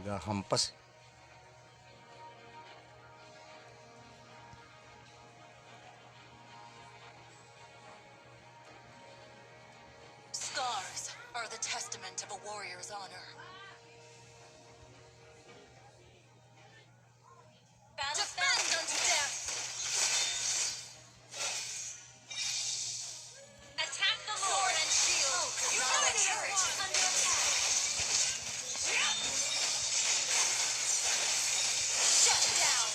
Naghahampas. Scars are the testament of a warrior's honor. Defend unto death! Attack the Lord and shield! Your turret is under attack! Shut down!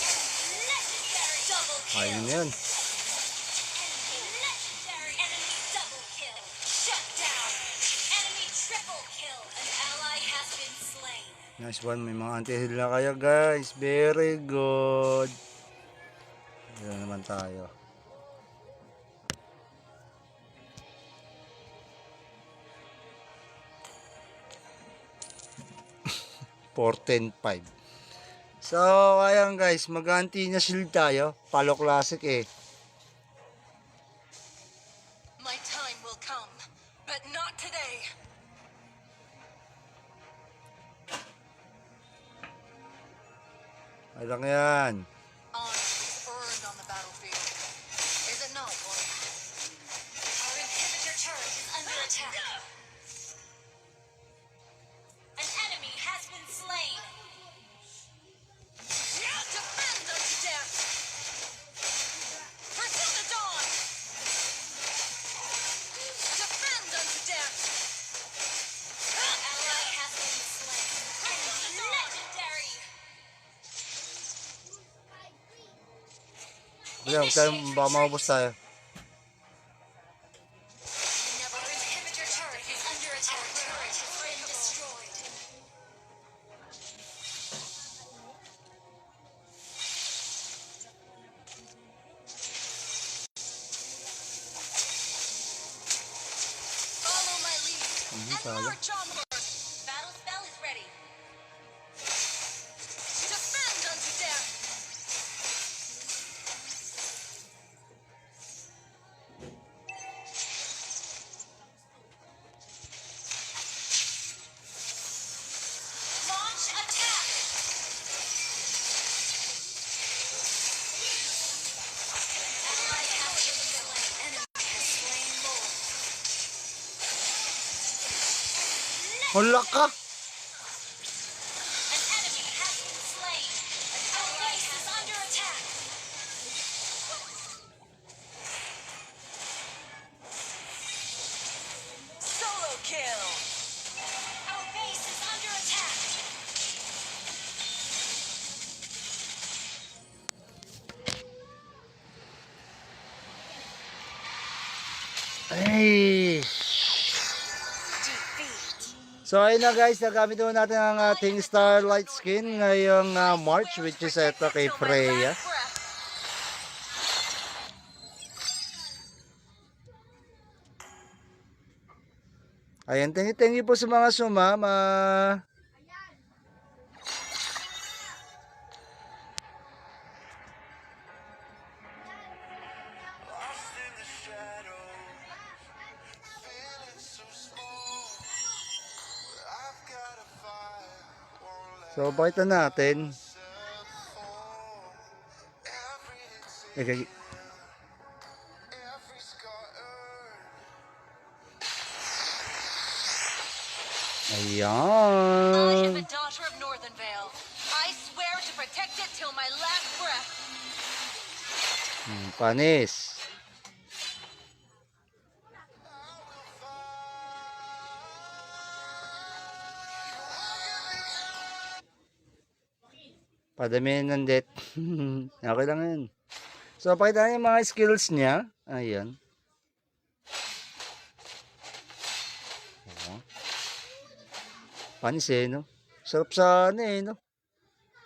Legendary double kill! Ayun na yun. Legendary enemy double kill! Shut down! Enemy triple kill! An ally has been slain! Nice one. May mga anti-heal na kayo guys. Very good. Ayan naman tayo. 4-10-5. So, ayan guys, mag-anti na shield tayo. Palo classic eh. My time will come, but not today. Ay lang yan. Honor is earned on the battlefield. Is it not, boy? Our inhibitor turret is under attack. An enemy has been slain. Defend unto death. Pursue the dawn. Defend unto death. An ally has been slain. Legendary. Ayan, tayo, baka maubos tayo. Our inhibitor turret is under attack. Turret has been destroyed. Follow my lead and sayang. march onward. Battle spell is ready. Defend unto death. Launch attack. Ally has been slain. Enemy has slain Lord. Hala ka! An enemy has been slain. Our base is under attack. Solo kill. Our base is under attack. Ay! Defeat. So ayun na guys, nagamit naman natin ang ating Starlight skin ngayong March, which is ito kay Freya. Ayan, thank you po sa mga sumama. Lost in the shadows, feeling so small. I've got a fire, won't let So pakita natin. myself fall. Every Eh, kay- every scar earned. I am Ayan. a daughter of Northern Vale. I swear to protect it till my last breath. Panis. Padamihan ng death. Okay lang yun. So, pakita niyo yung mga skills niya. Ayan. Panis eh, no? Sarap sa ano eh, no?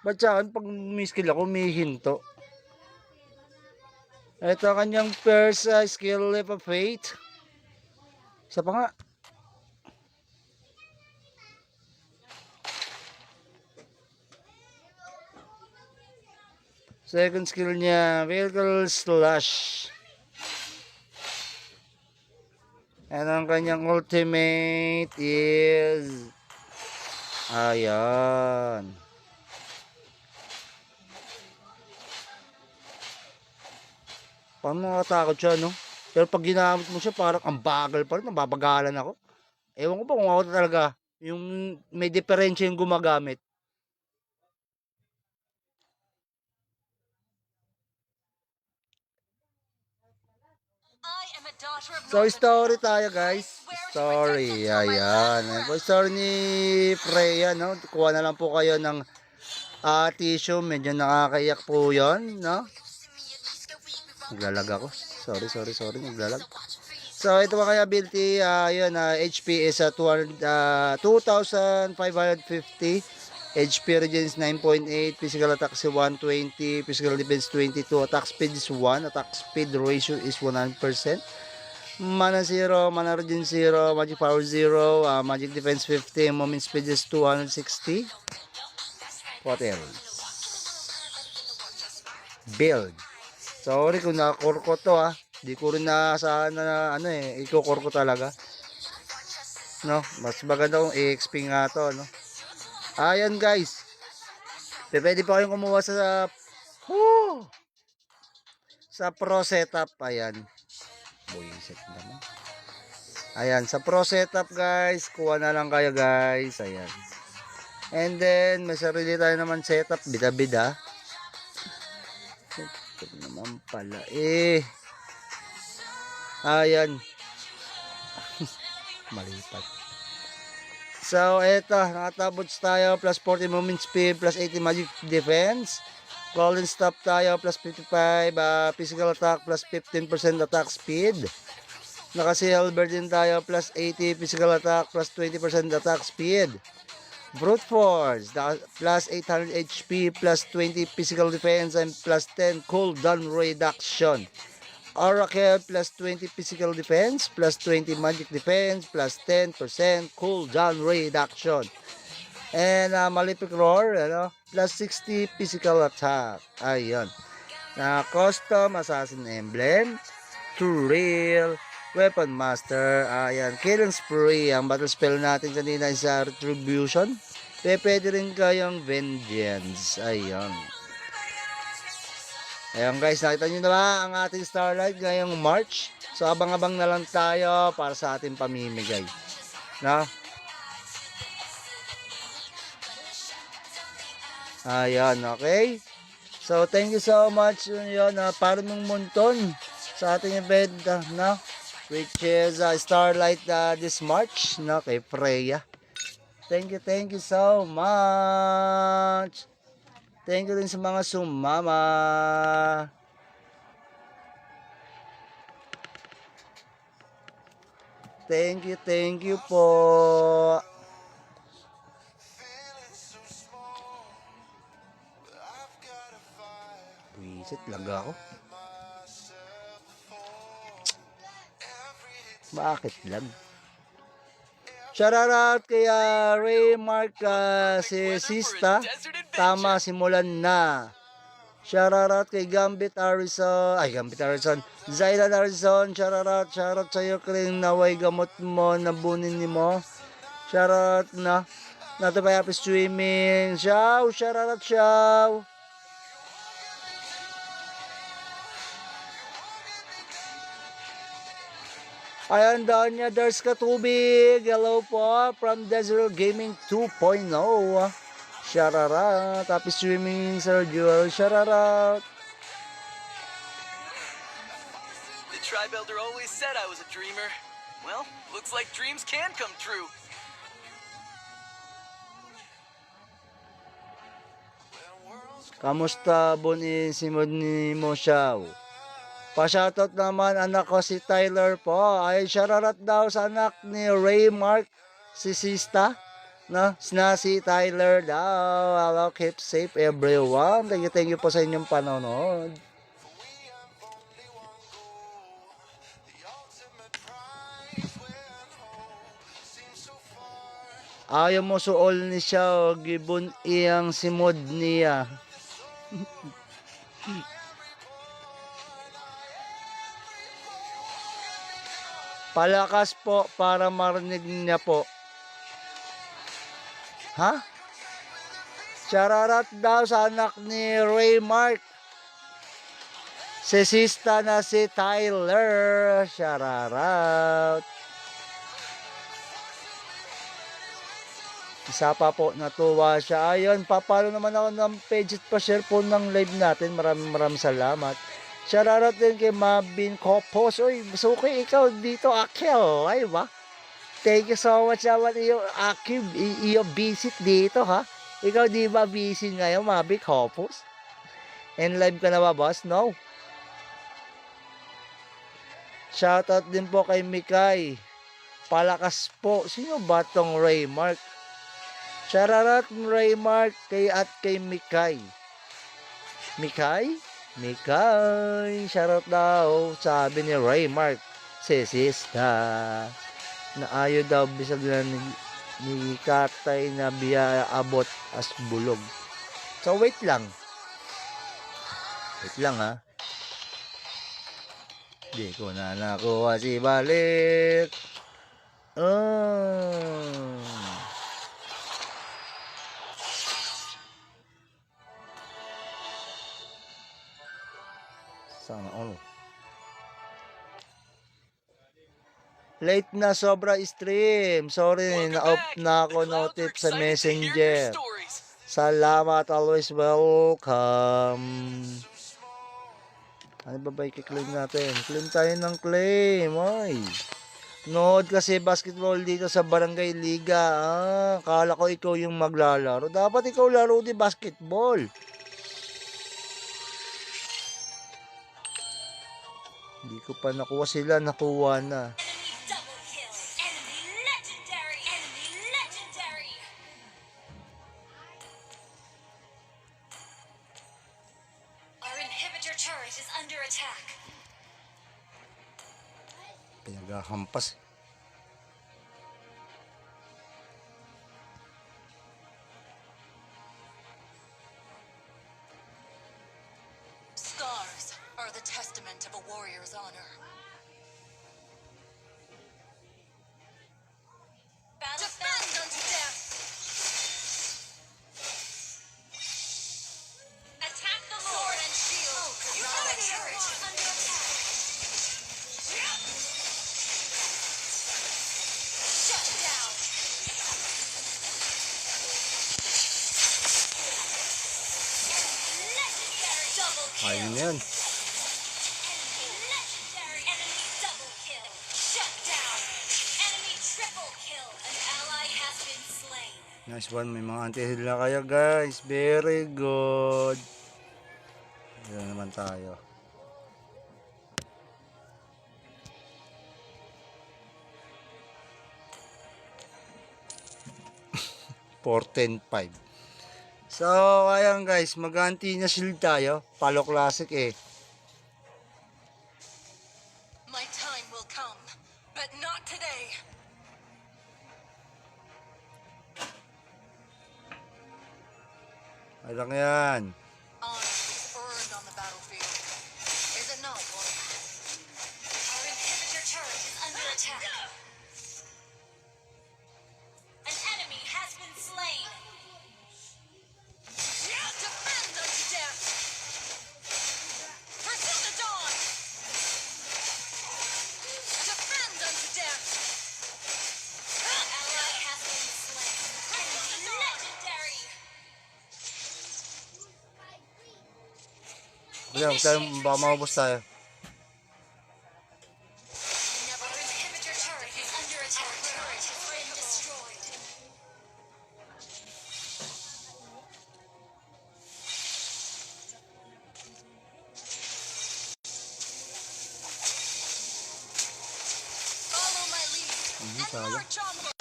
Ba't sa akin, pag may skill ako, may hinto. Ito ang kanyang first skill, Leap of Faith. Isa pa nga. Second skill niya, Vehicle Slash. And ang kanyang ultimate is... Ayan. Parang nakatakot siya, no? Pero pag ginamit mo siya, parang ang bagal pa rin. Nababagalan ako. Ewan ko ba kung ako talaga yung may diferensya yung gumagamit. I am a daughter of So, Northern story Ireland. tayo, guys. I swear to Story. protect them till my Ayan. last Ayan po, breath. story ni Freya, no? Kuha na lang po kayo ng tissue. Medyo nakakaiyak po yon, no? Naglalag ako. Sorry. Naglalag. So, ito ba kaya ability? Yun, HP is 2,550. HP regen is 9.8. Physical attack is 120. Physical defense 22. Attack speed is 1. Attack speed ratio is 100%. Mana 0. Mana regen 0. Magic power 0. Magic defense 50. Movement speed is 260. What else? Build. Sorry kung nakakur ko to Di ko rin naasahan na ikukur ko talaga. No, mas maganda kung EXP nga to, no. Ayan guys. Pwede pa kayong kumuha sa Pro Setup. Ayan. Buisit naman. Ayan, sa Pro Setup guys, kuha na lang kayo guys. Ayan. And then, may sarili tayo naman setup. Bida-bida. Ito naman pala Ayan. Malipat. So, eto. Nakatabots tayo. Plus 40 movement speed. Plus 80 magic defense. Golden stop tayo. Plus 55 physical attack. Plus 15% attack speed. Naka-silver din tayo. Plus 80 physical attack. Plus 20% attack speed. Brute force. Plus 800 HP. Plus 20 physical defense. And plus 10 cooldown reduction. Oracle plus 20 physical defense, plus 20 magic defense, plus 10% cooldown reduction. And Malefic Roar, plus 60 physical attack. Ayun. Custom Assassin Emblem, True Real, Weapon Master, ayan. Killing Spree, ang battle spell natin kanina is Retribution. Pwede rin kayong Vengeance. Ayun. Ayan guys, nakita nyo na ba ang ating Starlight ngayong March? So abang-abang na lang tayo para sa ating pamimigay. Na? Ayan, okay? So thank you so much yun, para ng monton sa ating event na which is Starlight this March na kay Freya. Thank you so much. Thank you rin sa mga sumama. Thank you po. Wisit, laga ako. Bakit lag? Shoutout kay Ray Mark si Sista. Tama, simulan na. Shoutout kay Gambit Harrison. Zaylan Harrison, shoutout sa'yo kring naway gamot mo, nabunin ni mo. Shoutout na. Natubay happy streaming. Shoutout. Ayan doon niya, there's katubig. Hello po, from Desert Gaming 2.0. Shoutout. Happy streaming, Sir Joel. Shoutout. The Tribe Elder always said I was a dreamer. Well, looks like dreams can come true. Kamusta buni simod ni mo siya? Pa-shoutout naman anak ko si Tyler po. Ay shoutout daw sa anak ni Ray Mark, si Sista. No, si Tyler daw. Hello, keep safe everyone. Thank you po sa inyong panonood. Ayaw mo suol ni siya, gibon iyang simod niya. Palakas po para marinig niya po. Ha? Chararat daw sa anak ni Ray Mark. Sesista na si Tyler. Chararat. Isa pa po, natuwa siya. Ayun, papalo naman ako ng page at pa-share po ng live natin. Maraming salamat. Shoutout din kay Mabin Kopos. Uy, suki ikaw dito, Akil. Ay ba? Thank you so much naman iyo, Akil. Iyo visit dito, ha? Ikaw di ba busy ngayon, Mabin Kopos? And live ka na ba, boss? No. Shoutout din po kay Mikay. Palakas po. Sino ba tong Ray Mark? Shararat Ray Mark kay at kay Mikay. Mikay? Mikay. Shoutout daw. Sabi ni Ray Mark. Sesista. Na ayaw daw bisag na ni Katay na biya abot as bulog. So wait lang. Wait lang ha. Di ko na nakuha si balik. Sana all. Late na sobra stream. Sorry, na-off na ako notif sa Messenger. Salamat, always welcome. Ano ba ba i-claim natin? Claim tayo ng claim. Ay. Nood kasi basketball dito sa Barangay Liga. Kala ko ikaw yung maglalaro. Dapat ikaw laro di basketball. Hindi ko pa nakuha sila, nakuha na. Enemy double kill. Enemy legendary. Enemy legendary. Our inhibitor turret is under attack. Pinaghahampas. Scars are the testament of a warrior's honor. Defend unto death. Attack the sword and shield. Our turret is under attack. Shut down. Enemy legendary. Double kill. Ayun na yun. Enemy legendary. Enemy double kill. Shut down. Enemy triple kill. An ally has been slain. Nice one. May mga anti-heal na kayo, guys. Very good. Dito naman tayo. $4.10.5. So, ayan guys, mag-anti na shield tayo. Palo Classic eh. My time will come, but not today. Ay lang yan. Honor is earned on the battlefield. Is it not, boy? Our inhibitor turret is under attack. An enemy has been slain. Defend unto death. Pursue the dawn. Defend unto death. An ally has been slain. Enemy legendary. Ayan, tayo, baka maubos tayo. Our inhibitor turret is under attack. Our turret has been destroyed. Follow my lead. And sayang. march onward.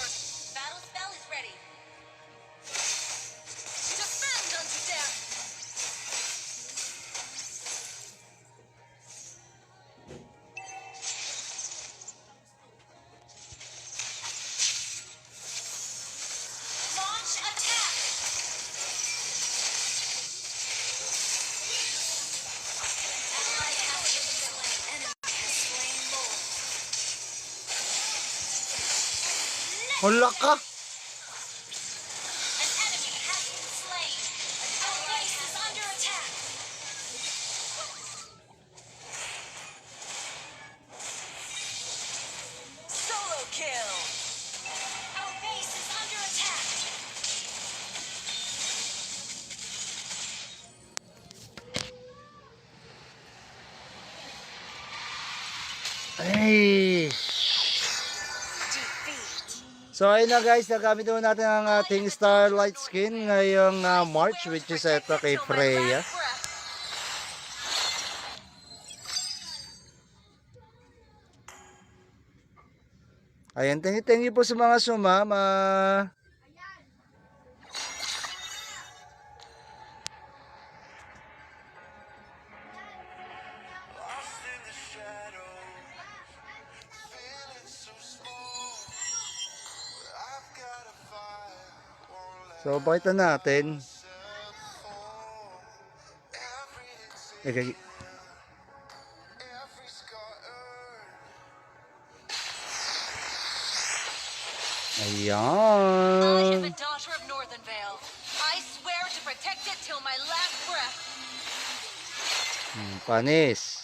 Battle spell is ready. Defend unto death. Launch attack. Ally has been slain. Enemy has slain Lord. Hala ka! An enemy has been slain. Our base is under attack. Solo kill. Our base is under attack. Ay! Defeat. So ayun na guys, nagamit naman natin ang ating Starlight skin ngayong March, which is ito kay Till my Freya. last breath. Ayan, thank you po sa mga sumama. Lost in the shadows, feeling so small. I've got a fire, won't let So pakita natin. myself fall. Every Okay. every scar earned. I am Ayan. a daughter of Northern Vale. I swear to protect it till my last breath. Panis.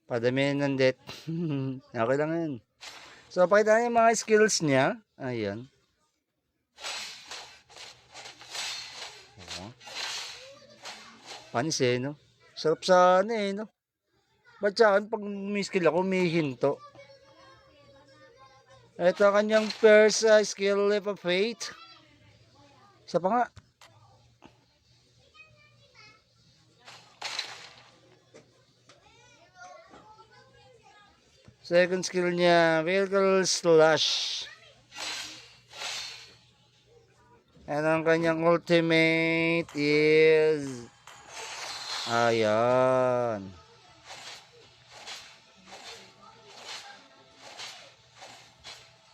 Padamihan ng death. Okay lang yan. So, pakita niyo yung mga skills niya. Ayan. Oh. Panis eh, no? Sarap sa ano eh, no? Ba't sa akin, pag may skill ako, may hinto. Ito kanyang first skill, Leap of Faith. Isa pa nga. Second skill niya, Vehicle Slash. And ang kanyang ultimate is... Ayan.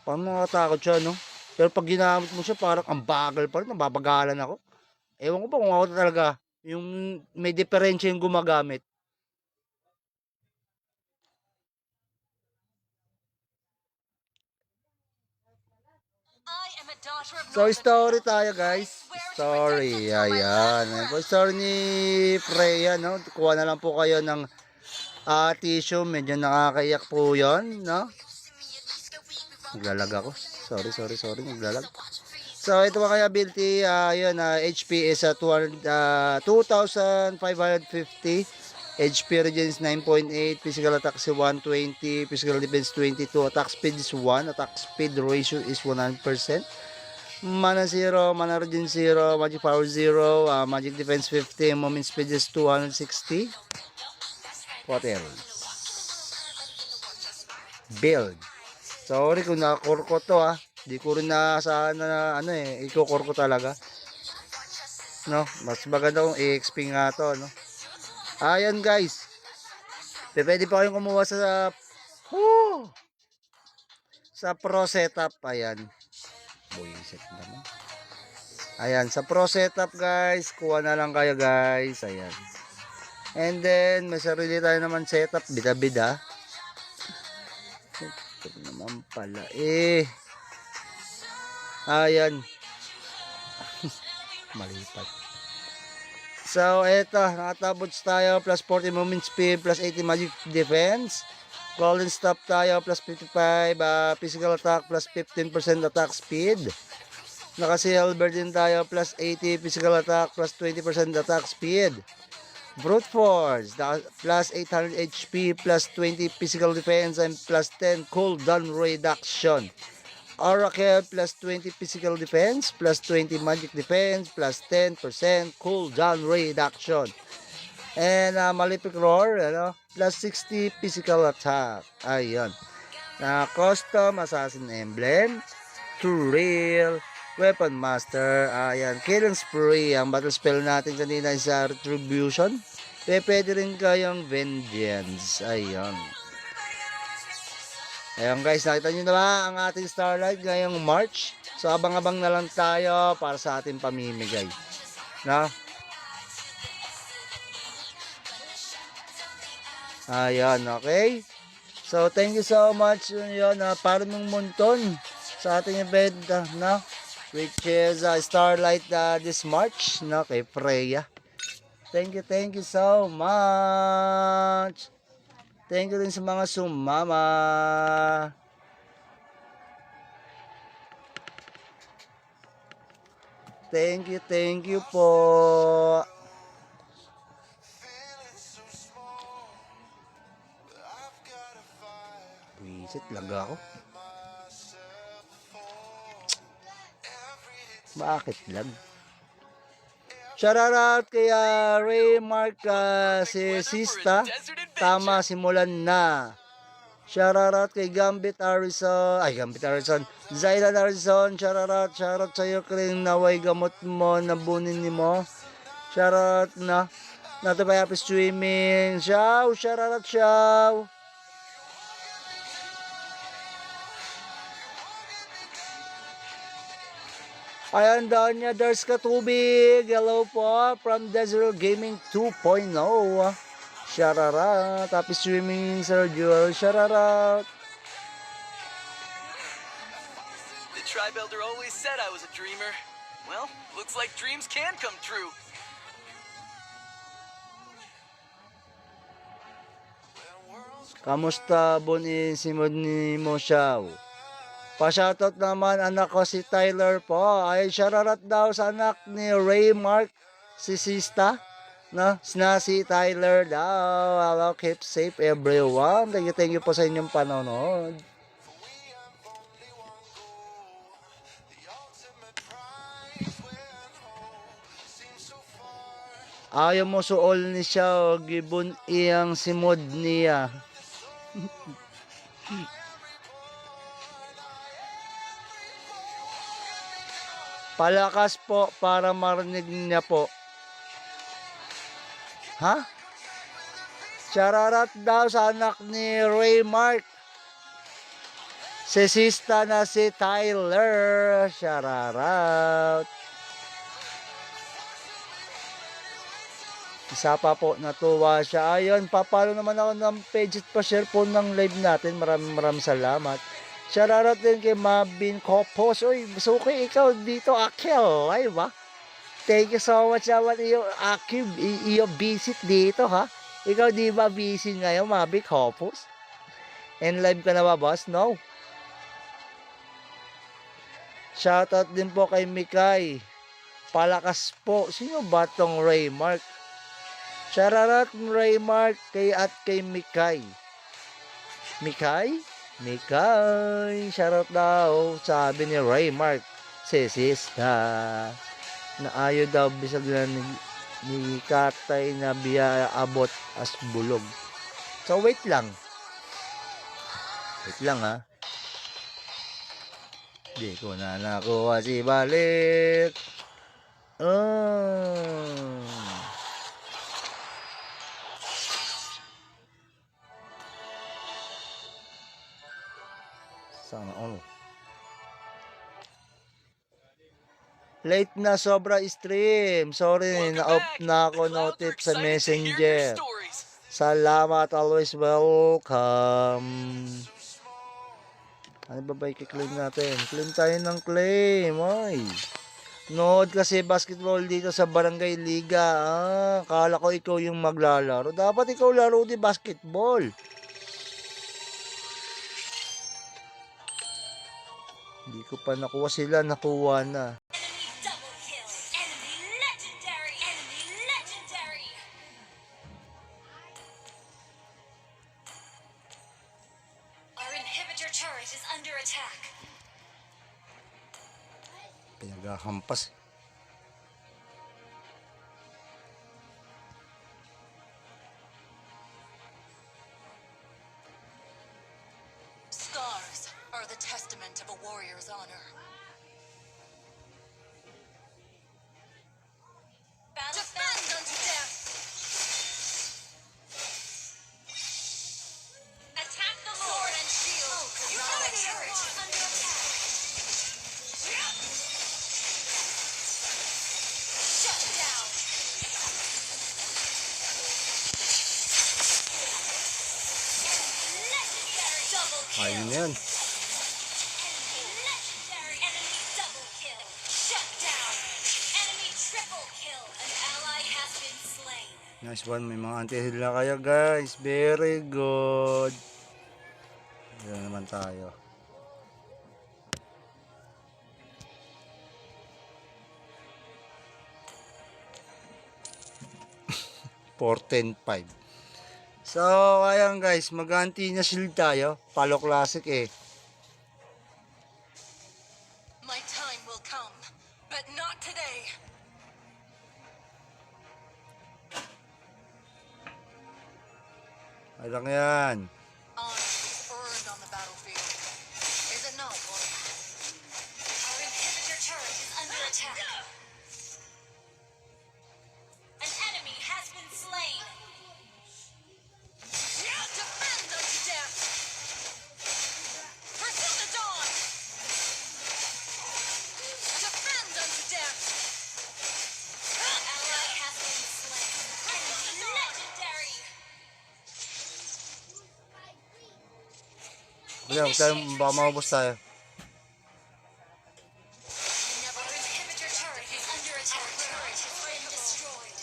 Parang nakatakot siya, no? Pero pag ginamit mo siya, parang ang bagal pa rin. Nababagalan ako. Ewan ko ba kung ako talaga yung may diferensya yung gumagamit. I am a daughter of So, Northern story Vale. tayo, guys. I swear to protect Story. it till my Ayan. last Ayan po, breath. story ni Freya, no? Kuha na lang po kayo ng tissue. Medyo nakakaiyak po yun, no? Naglalag ako. Sorry. Naglalag. So, ito pa kaya ability. Yun, HP is 2,550. HP regen is 9.8. Physical attack is 120. Physical defense 22. Attack speed is 1. Attack speed ratio is 100%. Mana 0. Mana regen 0. Magic power 0. Magic defense 50. Movement speed is 260. What else? Build. Sorry kung nakakurko to Di ko rin naasahan na ano ikukurko talaga. No, mas maganda kung i-XP nga to, no. Ayan guys. Pwede pa kayong kumuha sa pro setup. Ayan. Buisit naman. Ayan, sa pro setup guys, kuha na lang kayo guys. Ayan. And then, may sarili tayo naman setup. Bida-bida. Ito naman pala Ayan. Malipat. So, eto. Nakatabots tayo. Plus 40 movement speed. Plus 80 magic defense. Golden stop tayo. Plus 55 physical attack. Plus 15% attack speed. Naka-silver din tayo. Plus 80 physical attack. Plus 20% attack speed. Brute Force. Plus 800 HP. Plus 20 physical defense. And plus 10 cooldown reduction. Oracle plus 20 physical defense, plus 20 magic defense, plus 10% cooldown reduction. And Malefic Roar, plus 60 physical attack. Ayun. Custom Assassin Emblem, True Real, Weapon Master. Ayan. Killing Spree. Ang battle spell natin kanina is Retribution. Pwede rin kayong Vengeance. Ayun. Ayan guys, nakita nyo na ba ang ating Starlight ngayong March? So abang-abang na lang tayo para sa ating pamimigay. No? Ayan, okay? So, thank you so much yun, Parming Monton sa ating event na which is Starlight this March na kay Freya. Thank you so much. Thank you din sa mga sumama. Thank you po. feeling so small. But I've got a fire Wisit, laga ako. myself for every Bakit lag? Shoutout kay Ray Mark si Sista. Tama, simulan na. Shoutout kay Gambit Harrison. Ay, Gambit Harrison. Zaylan Harrison. Shoutout sa'yo, Kring. Naway gamot mo, nabunin ni mo. Shoutout na. Nato pa happy streaming. Shoutout, ciao. Ayan daw niya, there's katubig. Hello po, from Desert Gaming 2.0. Shoutout. Happy streaming, Sir Joel. Shoutout. The Tribe Elder always said I was a dreamer. Well, looks like dreams can come true. Kamusta bunin si Modni mo siyaw? Pa-shoutout naman anak ko si Tyler po. Ay shoutout daw sa anak ni Ray Mark, si Sista. Si Tyler daw. Hello, keep safe everyone. Thank you po sa inyong panonood. Ayaw mo suol ni siya, gibon iyang simod niya. Palakas po para marinig niya po. Ha? Shoutout daw sa anak ni Ray Mark. Si Sista na si Tyler. Shoutout. Isa pa po, natuwa siya. Ayun, papalo naman ako ng page at pa-share po ng live natin. Maraming salamat. Shoutout din kay Mabin Kopos. Uy, suki ikaw dito, Akil. Ay ba? Thank you so much naman iyo, Akil, iyo visit dito, ha? Ikaw di ba busy ngayon, Mabin Kopos? And live ka na ba, boss? No? Shoutout din po kay Mikay. Palakas po. Sino ba tong Ray Mark? Shoutout Ray Mark kay Mikay. Mikay? Mikay. Shoutout daw. Sabi ni Ray Mark. Si Sista. Na ayaw daw bisag na ni Katay na biya abot as bulog. So wait lang. Wait lang ha. Di ko na nakuha si balik. Sana all. Late na sobra stream. Sorry, na-off na ako notif sa Messenger. Salamat, always welcome. Ano ba ba i-claim natin? Claim tayo ng claim. Ay. Nood kasi basketball dito sa Barangay Liga. Kala ko ikaw yung maglalaro. Dapat ikaw laro di basketball. Hindi ko pa nakuha sila. Nakuha na. Enemy double kill. Enemy legendary. Enemy legendary. Our inhibitor turret is under attack. Pinaghahampas. Scars are the testament of a warrior's honor. Defend unto death! Attack the Lord and shield. Your turret is under attack. Shut down. Ayun na yan. Legendary enemy double kill. Shut down. Enemy triple kill. An ally has been slain. Nice one. May mga anti-heal na kayo guys. Very good. Yan naman tayo. 4-10-5. So, ayan guys, mag-anti na shield tayo. Palo classic eh. My time will come, but not today. Ay lang yan. Honor is earned on the battlefield. Is it not, warrior? Our inhibitor turret is under attack. An enemy has been slain. Defend unto death! Pursue the dawn! Defend unto death! An ally has been slain. Enemy legendary. Wala, huwag tayo, baka maubos tayo. Our inhibitor turret is under attack. Our turret has been destroyed.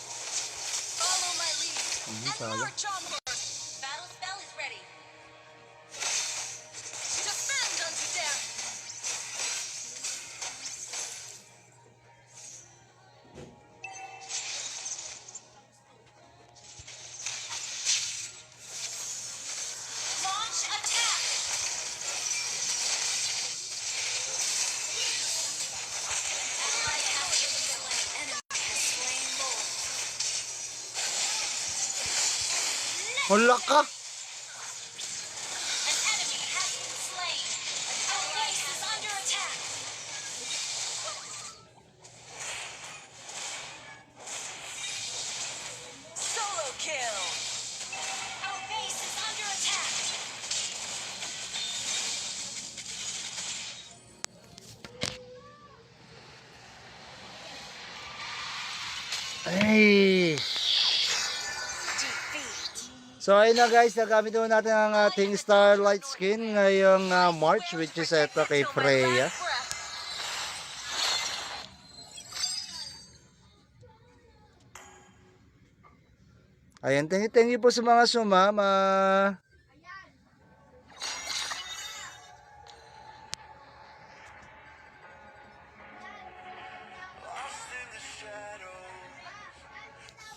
Follow my lead and sayang. march onward! Battle spell is ready. Defend unto death! Launch attack. Ally has been slain. Enemy has slain Lord. Hala ka! An enemy has been slain. Our base is under attack. Solo kill! Our base is under attack. Ay! So ayun na guys, nagamit naman natin ang ating Starlight skin ngayong March, which is ito kay Freya. Ayan, thank you po sa mga sumama. Lost in the shadows,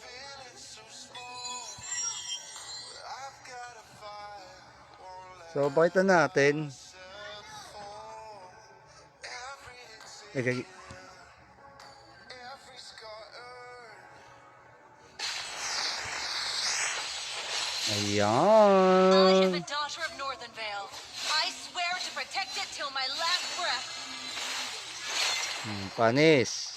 feeling so smooth. I've got a fire, won't let So pakita natin. myself fall. Every Eh, kay- every scar earned. I am Ayan. a daughter of Northern Vale. I swear to protect it till my last breath. Panis.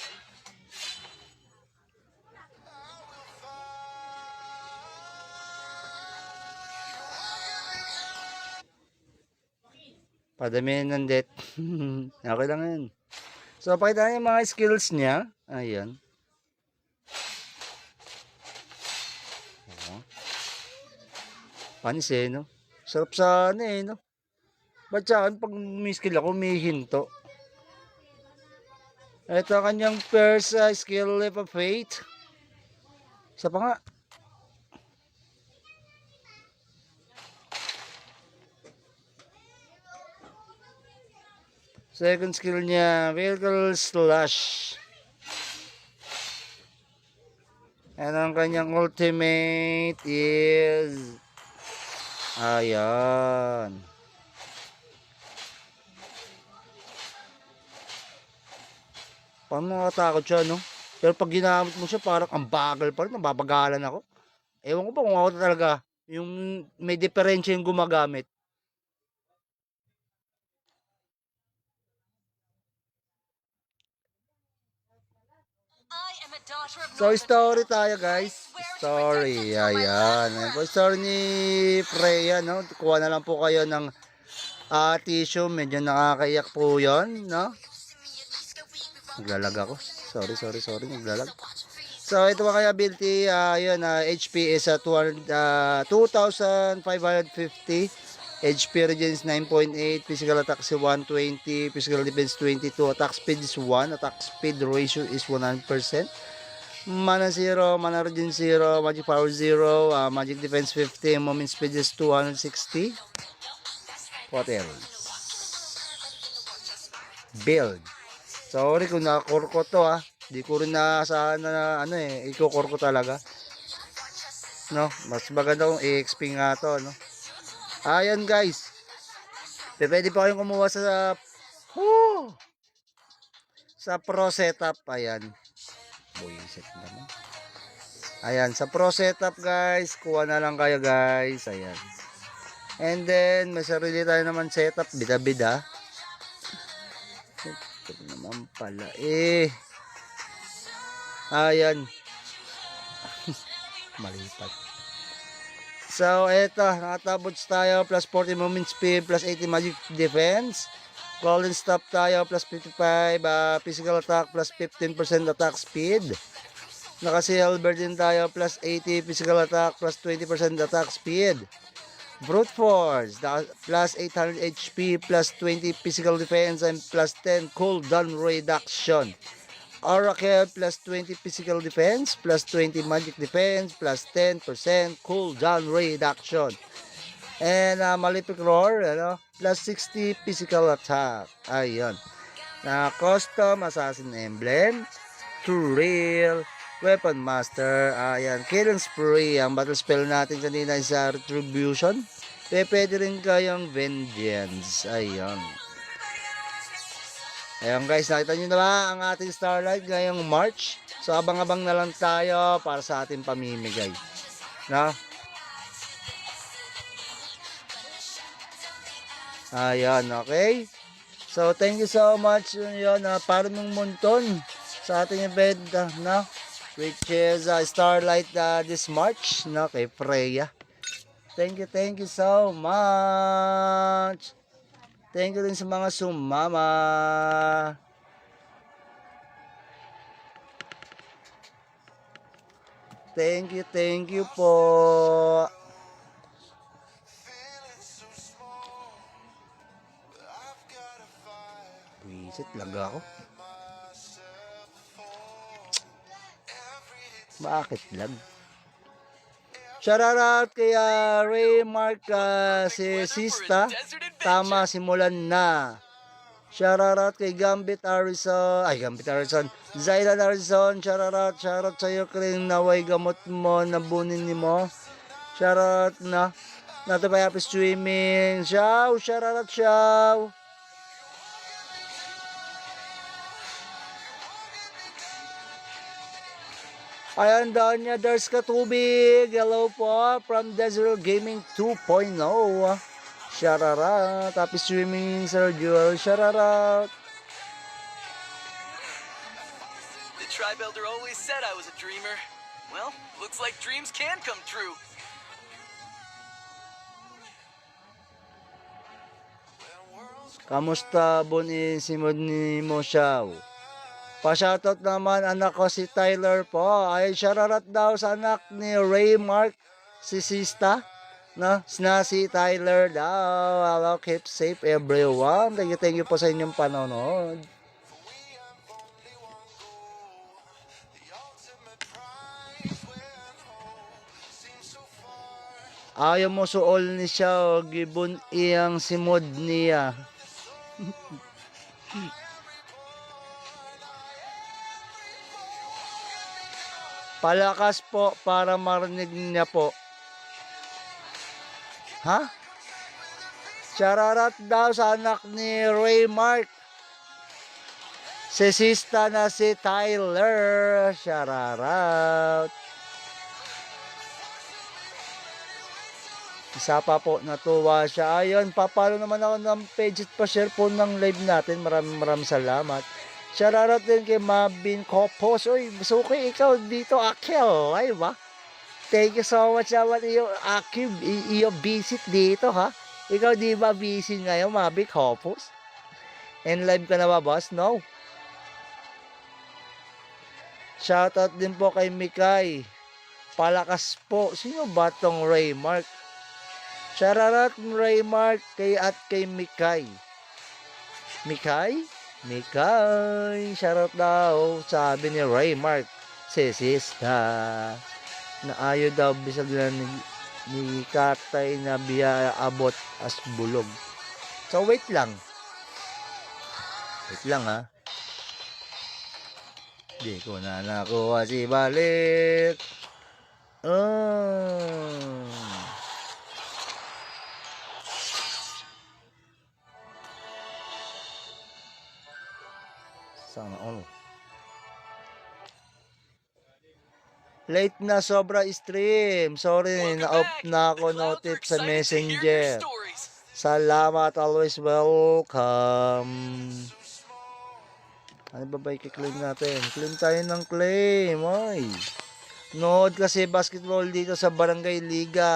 Padamihan ng death. Okay lang yun. So, pakita niyo yung mga skills niya. Ayan. Panis eh, no? Sarap sa ano eh, no? Ba't sa akin, pag may skill ako, may hinto. Ito ang kanyang first skill, Leap of Faith. Isa pa nga. Second skill niya, Vehicle Slash. And ang kanyang ultimate is... Ayan. Paano nakatakot siya, no? Pero pag ginamit mo siya, parang ang bagal pa rin. Nababagalan ako. Ewan ko ba kung ako talaga yung may diferensya yung gumagamit. I am a daughter of So, Northern story Vale. tayo, guys. Story. Ayan. Ayan po, story ni Freya, no? Kuha na lang po kayo ng tissue. Medyo nakakaiyak po yon, no? Naglalag ako. Sorry. Naglalag. So, ito mga kaya ability, yun, HP is 2,550. HP regen is 9.8. Physical attack is 120. Physical defense 22. Attack speed is 1. Attack speed ratio is 100%. Mana 0. Mana regen 0. Magic power 0. Magic defense 50. Movement speed is 260. What else? Build. Sorry kung nakakur ko to Di ko rin naasahan na ikukur ko talaga. No, mas maganda kung i-XP nga to, no. Ayan guys. Pwede pa kayong kumuha sa Pro Setup. Ayan. Buisit naman. Ayan, sa Pro Setup guys, kuha na lang kayo guys. Ayan. And then, may sarili tayo naman setup, bida-bida. Ito naman pala ayan. Malipat. So, eto, nakatabots tayo, plus 40 movement speed, plus 80 magic defense. Golden stop tayo, plus 55 physical attack, plus 15% attack speed. Naka-silver din tayo, plus 80 physical attack, plus 20% attack speed. Brute Force, plus 800 HP, plus 20 physical defense, and plus 10 cooldown reduction. Oracle, plus 20 physical defense, plus 20 magic defense, plus 10% cooldown reduction. And Malefic Roar, plus 60 physical attack. Ayun. Custom Assassin Emblem, True Real, Weapon Master, ayan, Killing Spree. Ang battle spell natin kanina is Retribution. Pwede rin kayong Vengeance. Ayan. Ayan guys, nakita nyo na ba ang ating Starlight ngayong March? So abang-abang na lang tayo para sa ating pamimigay. Na? Ayan, okay. So thank you so much yun, para ng monton sa ating event na which is Starlight this March na kay Freya. Thank you so much. Thank you din sa mga sumama. Thank you po. Wisit lang ako. Bakit lang? Shoutout kay Ray Mark, si Sista. Tama, simulan na. Shoutout kay Gambit Harrison. Zaylan Harrison, shoutout sa iyo kring naway gamot mo, nabunin ni mo. Shoutout na. Nato pa happy streaming. Shoutout. Ayan doon niya, there's katubig. Hello po, from Desert Gaming 2.0. Shoutout. Happy streaming, Sir Joel. Shoutout. The Tribe Elder always said I was a dreamer. Well, looks like dreams can come true. Kamusta buni simod ni mo siya? Pa-shoutout naman anak ko si Tyler po. Ay shoutout daw sa anak ni Ray Mark, si Sista. No, si Tyler daw. Hello, keep safe everyone. Thank you po sa inyong panonood. Ayaw mo suol ni siya, gibon iyang simod niya. Palakas po para marinig niya po. Ha? Shoutout daw sa anak ni Ray Mark. Si Sista na si Tyler. Shoutout. Isa pa po, natuwa siya. Ayun, papalo naman ako ng page at pa-share po ng live natin. Maraming salamat. Shoutout din kay Mabin Kopos. Uy, suki ikaw dito, Akel. Ay ba? Thank you so much naman iyo, Akim. Iyo visit dito, ha? Ikaw di ba busy ngayon, Mabin Kopos? And live ka na ba, boss? No. Shoutout din po kay Mikay. Palakas po. Sino ba tong Raymark? Shoutout Raymark kay Mikay. Mikay? Mikay. Shoutout daw. Sabi ni Raymark. Sis na ayaw daw bisag na ni Katay na biya abot as bulog. So wait lang. Wait lang ha. Di ko na nakuha si Balik. Sana all. Late na sobra stream. Sorry, Welcome na-off back. na ako The Clouds are notif sa excited to hear your Messenger. stories. Salamat, always welcome. Ano ba ba i-claim natin? Claim tayo ng claim. Ay. Nood kasi basketball dito sa Barangay Liga.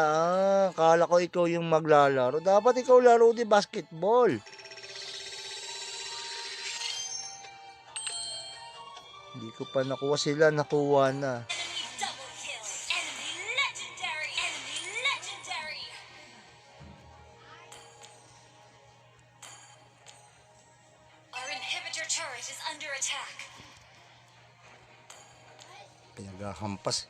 Kala ko ikaw yung maglalaro. Dapat ikaw laro di basketball. Hindi ko pa nakuha sila. Nakuha na. Enemy double kill. Enemy legendary. Enemy legendary. Our inhibitor turret is under attack. Pinaghahampas.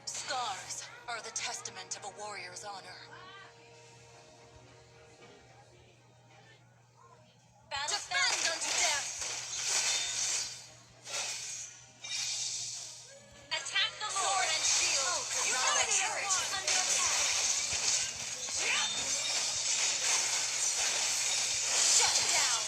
Scars are the testament of a warrior's honor. Battle Defend spell. unto death! Attack the Sword Lord. and shield! Our turret is under attack. Shut down.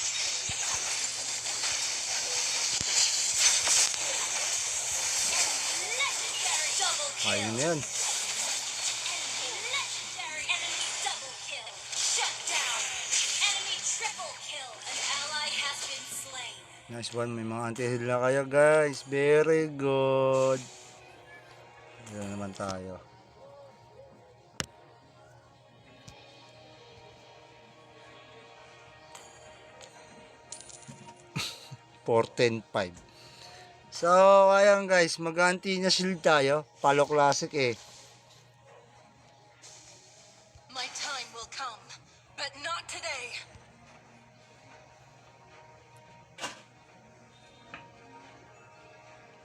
Enemy legendary. Double kill. Ayun na yun. Enemy legendary. Enemy double kill. Shut down. Enemy triple kill. An ally has been slain. Nice one. May mga anti-heal na kayo guys. Very good. Dito naman tayo. $4.10.5. So, ayan guys. Mag-anti na shield tayo. Palo Classic eh. My time will come, but not today.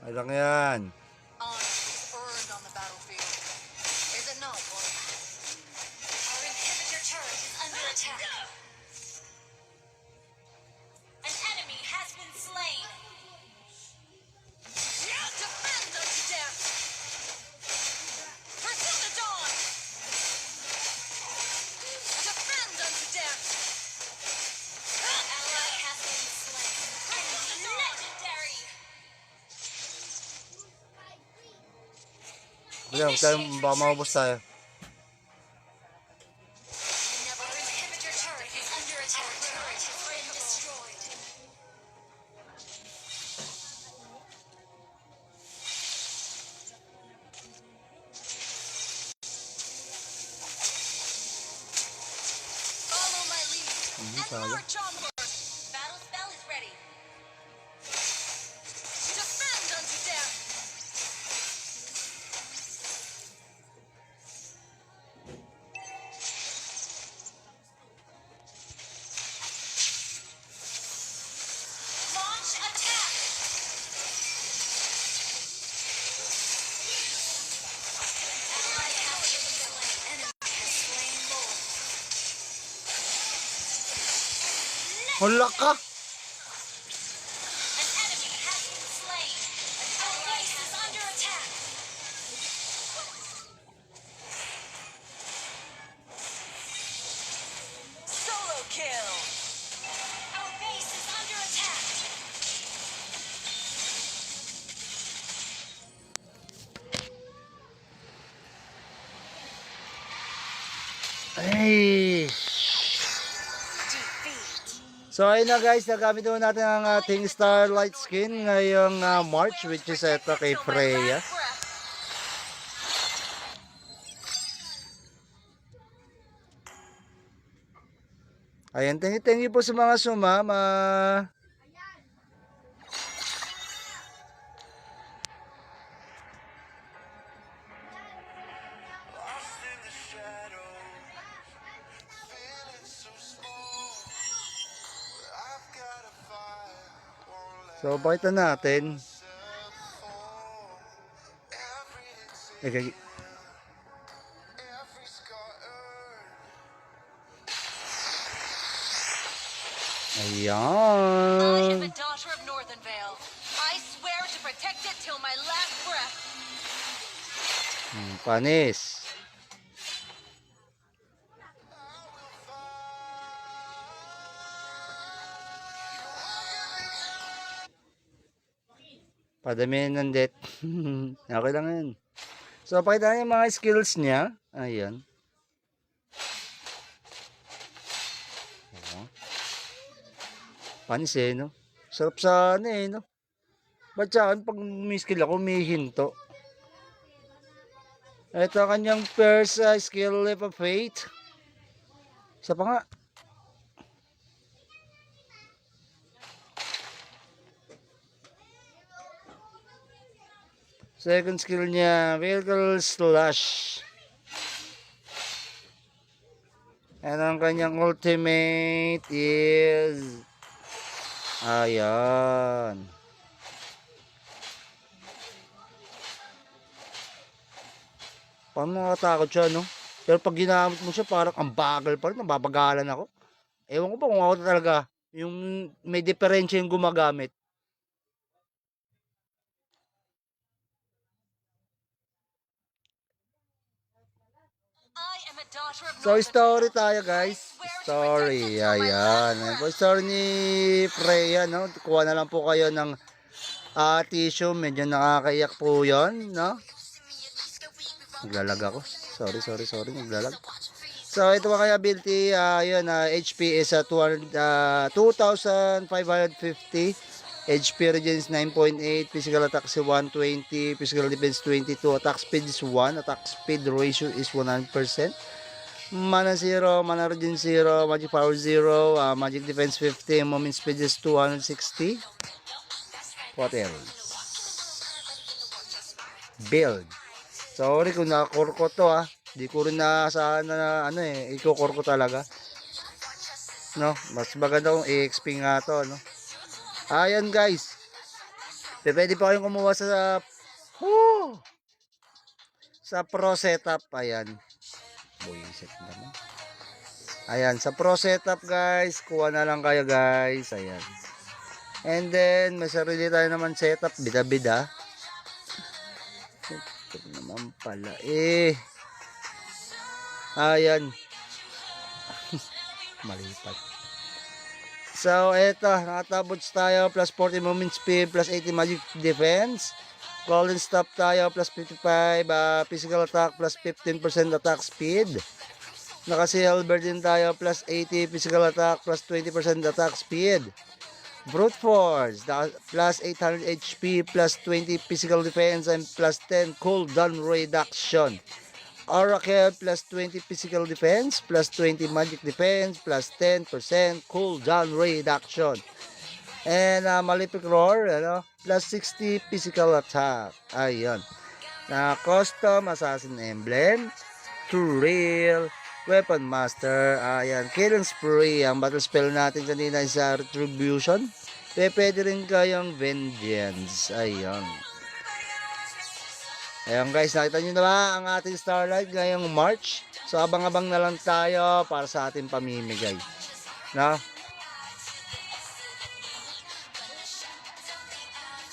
Ay lang yan. Honor is earned on the battlefield. Is it not, boy? Our inhibitor turret is under attack. An enemy has been slain. Defend unto death! Pursue the dawn! Defend unto death! An ally has been slain. Enemy legendary. Bigyan, tayo, baka maubos tayo. Our inhibitor turret is under attack. Turret has been destroyed. Follow my lead and sayang. march onward! Battle spell is ready. Defend unto death! Launch attack. Ally has been slain. Enemy has slain Lord. Hala ka! An enemy has been slain. Our base is under attack. Solo kill! Our base is under attack. Ay! So ayun na guys, nagamit naman natin ang ating Starlight skin ngayong March, which is ito kay Till my Freya. last breath. Ayan, thank you po sa mga sumama. Lost in the shadows, feeling so small. I've got a fire, won't let So, pakita natin. myself fall. Every Okay. every scar earned. I am a Ayan. daughter of Northern Vale. I swear to protect it till my last breath. Panis. Padamihan ng death. Okay lang yan. So, pakita niyo yung mga skills niya. Ayan. Panis eh, no? Sarap sa ano eh, no? Ba't sa akin, pag may skill ako, may hinto. Ito kanyang first skill leap of faith. Isa pa nga. Second skill niya, vehicle slash. And ang kanyang ultimate is... Ayan. Parang nakakatakot siya, no? Pero pag ginamit mo siya, parang ang bagal pa rin. Nababagalan ako. Ewan ko ba kung ako talaga yung may diferensya yung gumagamit. I am a daughter of So, Northern story Vale. tayo, guys. Story. Ayan. Ayan po, story ni Freya, no? Kuha na lang po kayo ng tissue. Medyo nakakaiyak po yun, no? Naglalag ako. Sorry. Naglalag. So, ito pa kaya ability. Yun, HP is 2,550. HP regen is 9.8. Physical attack is 120. Physical defense 22. Attack speed is 1. Attack speed ratio is 100%. Mana 0, mana regen 0, magic power 0, magic defense 50, movement speed is 260. What else? Build. Sorry kung nakakur ko to Di ko rin naasahan na ano ikukur ko talaga. No, mas maganda kung EXP nga to, no. Ayan guys. Pwede pa kayong kumuha sa pro setup. Ayan. Buisit naman. Ayan, sa pro setup guys, kuha na lang kayo guys. Ayan. And then, may sarili tayo naman setup, bida-bida. Ito naman pala Ayan. Malipat. So, eto, nakatabots tayo, plus 40 movement speed, plus 80 magic defense. Golden stop tayo, plus 55 physical attack, plus 15% attack speed. Naka-silver din tayo, plus 80 physical attack, plus 20% attack speed. Brute Force, plus 800 HP, plus 20 physical defense, and plus 10 cooldown reduction. Oracle, plus 20 physical defense, plus 20 magic defense, plus 10% cooldown reduction. And Malefic Roar, plus 60 physical attack. Ayun. Custom Assassin Emblem, True Real, Weapon Master, ayan, Killing Spree. Ang battle spell natin kanina is Retribution. Pwede rin kayong Vengeance. Ayun. Ayan guys, nakita nyo na ba ang ating Starlight ngayong March? So abang-abang na lang tayo para sa ating pamimigay. No?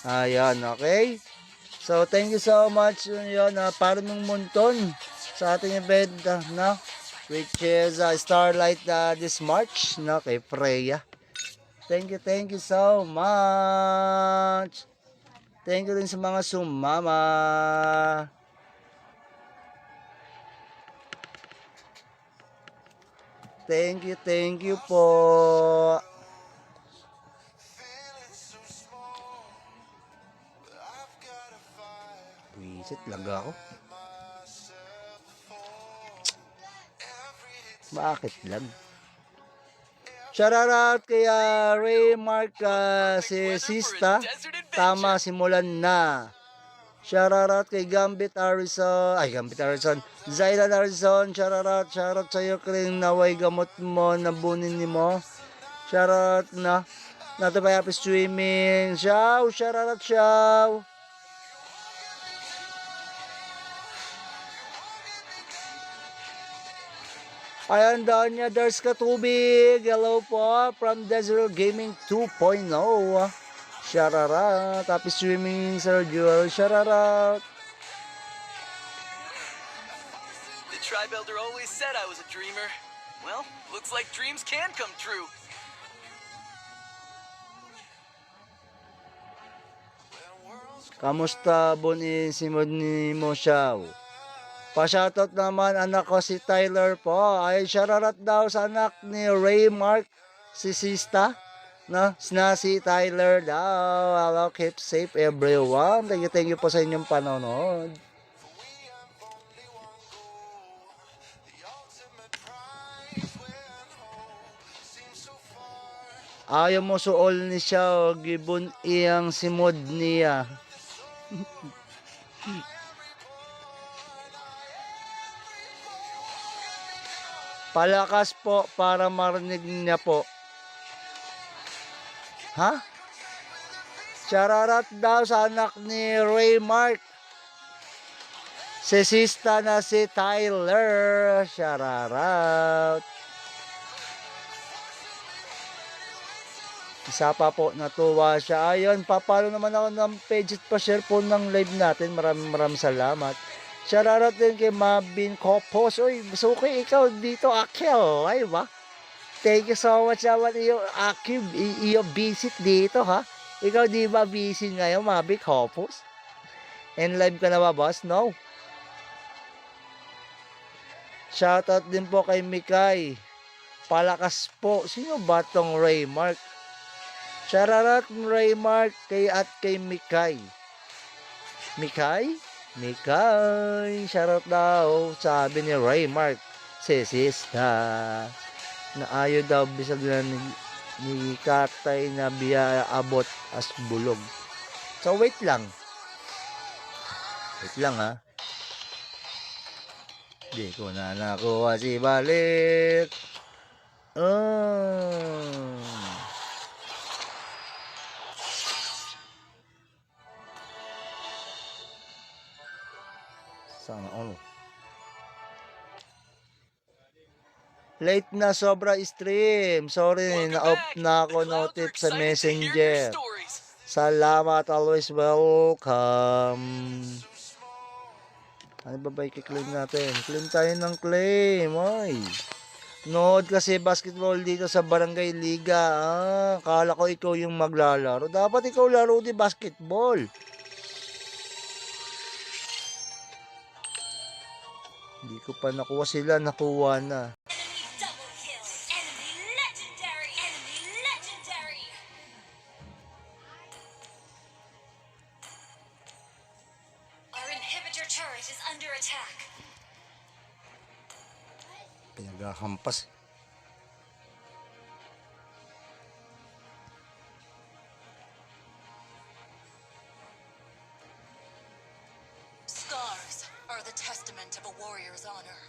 Ayan, okay? So thank you so much yun, para ng monton sa ating event, no? Which is Starlight this March, no? Kay Freya. Thank you so much. Thank you din sa mga sumama. Thank you po. Feeling so small, but I've got a fire. Wisit, laga ako. Myself fall. Every Bakit lag? Shoutout kay Ray Mark si Sista. Tama, simulan na. Shoutout kay Gambit Arizon. Ay, Gambit Arizon. Zaylan Arizon. Shoutout sa'yo, Kring. Naway gamot mo, nabunin ni mo. Shoutout na. Nato pa happy streaming. Shoutout, Shaw. Ayan daw niya, there's katubig. Hello po, from Desert Gaming 2.0. Shoutout. Happy streaming, Sir Joel. Shoutout. The Tribe Elder always said I was a dreamer. Well, looks like dreams can come true. Kamusta, Bonin, si Modni mo siya? Pa-shoutout naman anak ko si Tyler po. Ay, shoutout daw sa anak ni Ray Mark, si Sista. Si Tyler daw. Hello, keep safe everyone. Thank you po sa inyong panonood. Ayaw mo suol ni siya, gibon iyang simod niya. Palakas po para marinig niya po. Ha? Shoutout daw sa anak ni Ray Mark. Si Sista na si Tyler. Shoutout. Isa pa po, natuwa siya. Ayun, papalo naman ako ng page at pa-share po ng live natin. Maraming salamat. Shoutout din kay Mabin Kopos. Uy, suki ikaw dito, Akil. Ay ba? Thank you so much naman Akil, iyo visit dito ha. Ikaw di ba busy ngayon, Mabin Kopos? And live ka na ba, boss? No. Shoutout din po kay Mikay. Palakas po. Sino ba tong Ray Mark? Shoutout Ray Mark kay Mikay. Mikay? Mikay, shoutout daw, sabi ni Ray Mark, si Sista, na ayaw daw bisag na ni Katay na biya abot as bulog. So wait lang ha. Di ko na nakuha si Balik. Sana all. Late na sobra stream. Sorry, na-off na ako notif sa Messenger. Salamat, always welcome. Ano ba i-claim natin? Claim tayo ng claim. Ay. Nood kasi basketball dito sa Barangay Liga. Kala ko ikaw yung maglalaro. Dapat ikaw laro di basketball. Hindi ko pa nakuha sila, nakuha na. Enemy double kill. Enemy legendary. Enemy legendary. Our inhibitor turret is under attack. Pinaghahampas. Scars are the testament of a warrior's honor.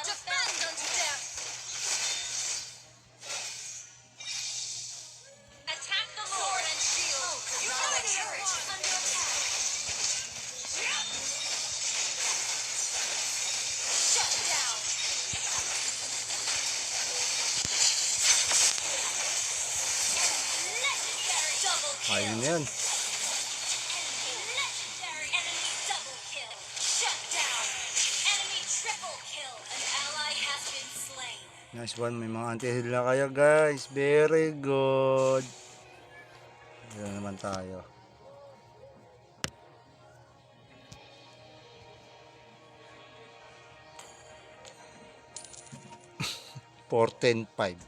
Defend unto death! Attack the Lord and shield! Our turret is under attack. Shut down. Enemy legendary. Double kill. Ayun na yan. Enemy legendary. Enemy double kill. Shut down. Enemy triple kill. An ally has been slain. Nice one. May mga anti-heal na kayo guys. Very good. Ayan naman tayo. 4-10-5.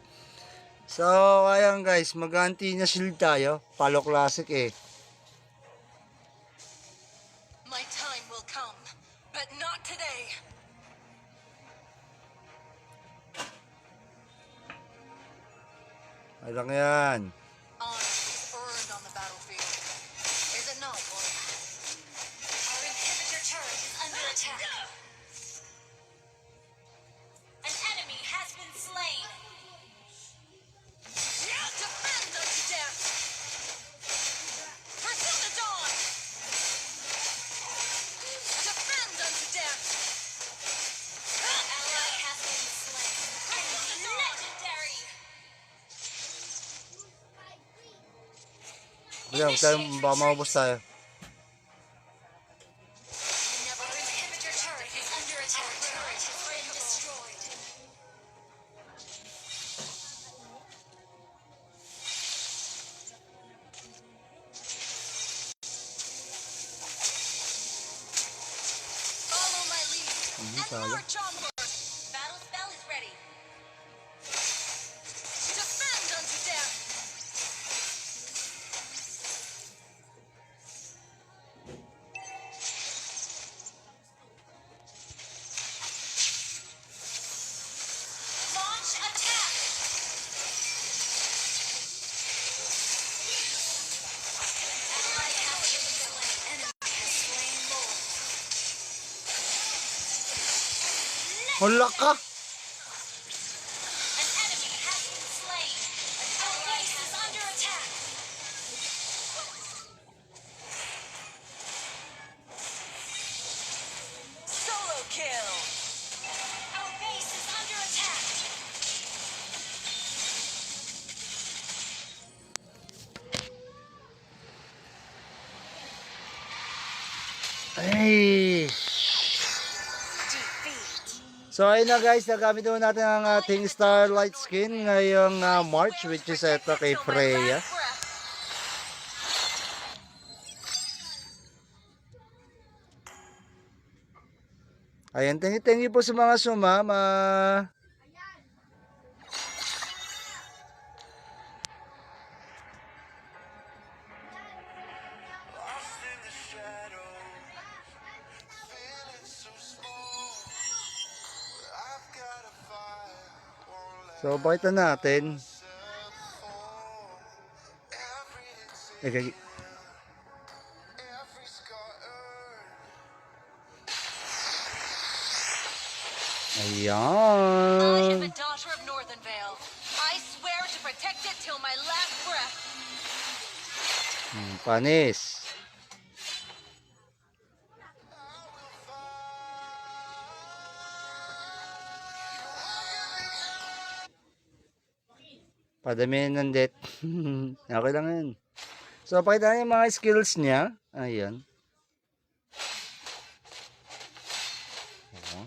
So, ayan guys, mag-anti na shield tayo. Palo Classic eh. My time will come, but not today. Ay lang yan. Honor is earned on the battlefield. Is it not, boy? Our inhibitor turret is under attack. An enemy has been slain. Defend unto death! Pursue the dawn! Defend unto death! Ally has been slain. Legendary. Kaya tayo, baka maubos tayo. Our inhibitor turret is under attack. Turret has been destroyed. Follow my lead and sayang. march onward! Battle spell is ready. Defend unto death! Launch attack. Ally has been slain. Enemy has slain Lord. Hala ka! An enemy has been slain. Our base is under attack. Solo kill! Our base is under attack. Ay! So ayun na guys, nagamit naman natin ang ating Starlight skin ngayong March, which is ito kay Freya. Ayan, thank you po sa mga sumama. Lost in the shadows, feeling so small. I've got a fire, won't let So pakita natin. myself fall. Every Eh, exhale, every scar earned. I am Ayan. a daughter of Northern Vale. I swear to protect it till my last breath. Panis. Padamihan ng death. Okay lang yun. So, pakita niyo yung mga skills niya. Ayan. Oh.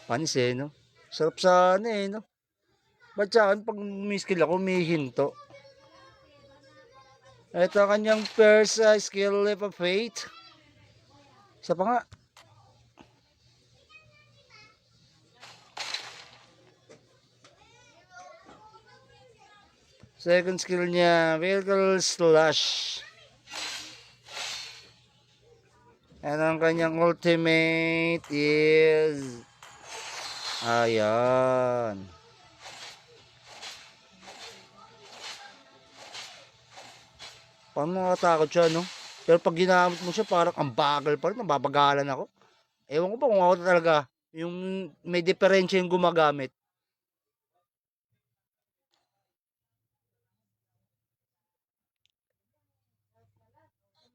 Panis eh, no? Sarap sa ano eh, no? Ba't sa akin, pag may skill ako, may hinto. Ito ang kanyang first skill, Leap of Faith. Isa pa nga. Second skill niya, Vehicle Slash. And ang kanyang ultimate is... Ayan. Paano nakatakot siya, no? Pero pag ginamit mo siya, parang ang bagal pa rin. Nababagalan ako. Ewan ko ba kung ako talaga yung may diferensya yung gumagamit.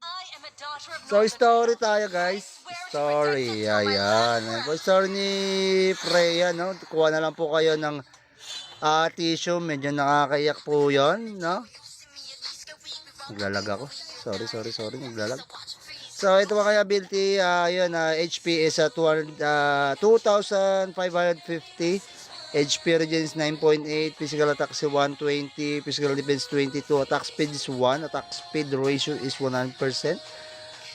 I am a daughter of So, Northern story Vale. tayo, guys. Story. Ayan. Ayan po, story ni Freya, no? Kuha na lang po kayo ng tissue. Medyo nakakaiyak po yon, no? Naglalag ako. Sorry. Naglalag. So, ito pa kaya ability. Ayun, HP is 2,550. HP regen is 9.8. Physical attack is 120. Physical defense 22. Attack speed is 1. Attack speed ratio is 100%.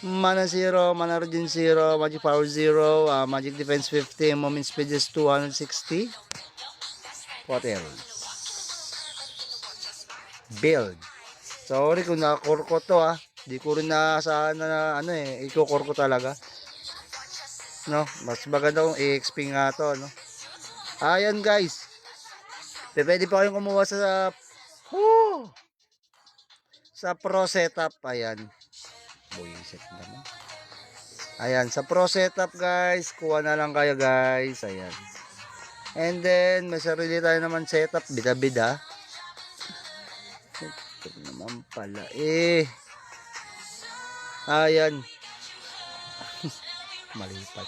Mana 0. Mana regen 0. Magic power 0. Magic defense 50. Movement speed is 260. What else? Build. Sorry kung nakakur ko to Di ko rin naasahan na ano ikukur ko talaga. No, mas maganda kung i-XP nga to, no. Ayan guys. Pwede pa kayong kumuha Woo! Sa Pro Setup. Ayan. Buisit naman. Ayan, sa Pro Setup guys, kuha na lang kayo guys. Ayan. And then, may sarili tayo naman setup. Bida-bida. Ito naman pala eh. Ayan. Malipat.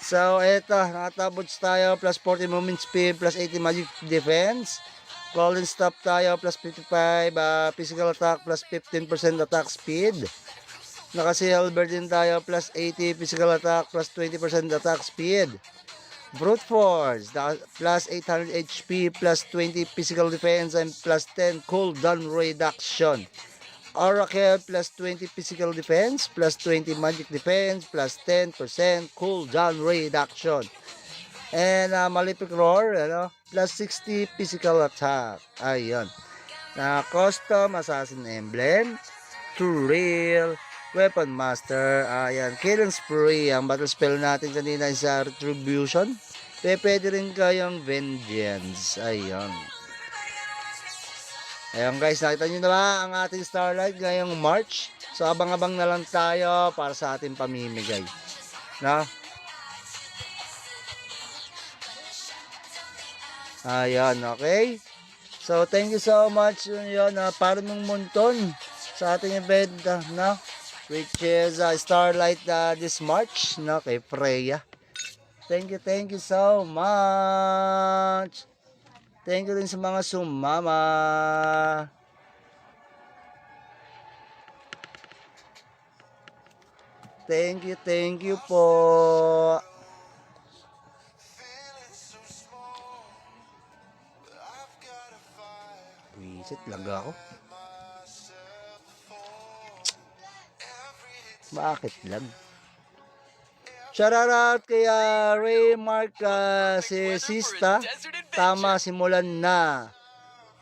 So, eto, nakatabots tayo, plus 40 movement speed, plus 80 magic defense. Golden stop tayo, plus 55 physical attack, plus 15% attack speed. Naka-silver din tayo, plus 80 physical attack, plus 20% attack speed. Brute force, plus 800 HP, plus 20 physical defense, and plus 10 cooldown reduction. Oracle plus 20 physical defense, plus 20 magic defense, plus 10% cooldown reduction. And Malefic Roar, plus 60 physical attack. Ayun. Custom Assassin Emblem, True Real, Weapon Master, ayan. Killing Spree, ang battle spell natin kanina is Retribution. Pwede rin kayong Vengeance. Ayun. Ayan guys, nakita nyo na ba ang ating Starlight ngayong March? So abang-abang na lang tayo para sa ating pamimigay. Na? Ayan, okay? So thank you so much yun, para ng monton sa ating event na which is Starlight this March na kay Freya. Thank you so much. Thank you din sa mga sumama. Thank you po. Wisit lang ako. Bakit lang? Shoutout kay Ray Mark si Sista. Tama, simulan na.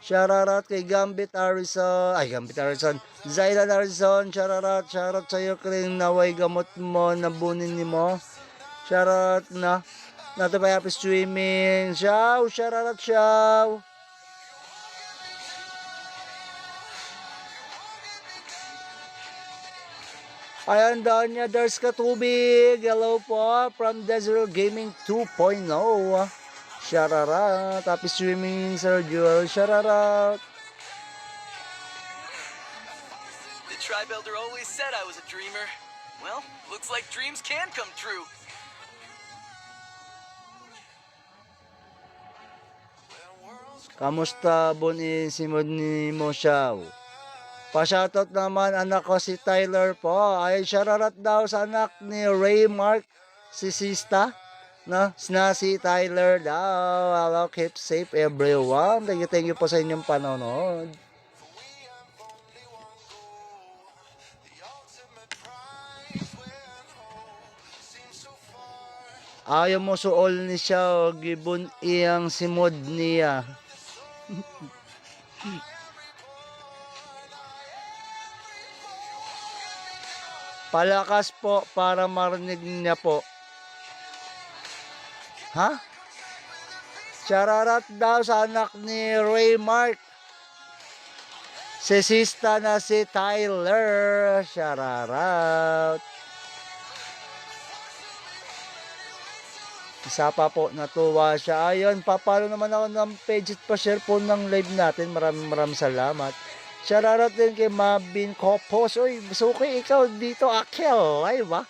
Shoutout kay Gambit Harrison. Zylan Harrison, shoutout sa iyo kring naway gamot mo, nabunin ni mo. Shoutout na. Nato pa happy streaming. Shoutout. Ayan doon niya, there's katubig. Hello po, from Desert Gaming 2.0. Shoutout. Happy streaming, Sir Joel. Shoutout. The Tribe Elder always said I was a dreamer. Well, looks like dreams can come true. Kamusta buni simod ni mo siya? Pa-shoutout naman anak ko si Tyler po. Ay shoutout daw sa anak ni Ray Mark si Sista. Si Tyler daw. Hello, keep safe everyone. Thank you po sa inyong panonood. Ayaw mo suol ni siya, gibon iyang simod niya. Palakas po para marinig niya po. Ha? Shoutout daw sa anak ni Ray Mark. Si Sista na si Tyler. Shoutout. Isa pa po, natuwa siya. Ayun, papalo naman ako ng page at pa-share po ng live natin. Maraming salamat. Shoutout din kay Mabin Kopos. Uy, suki ikaw dito, Akel. Ay ba?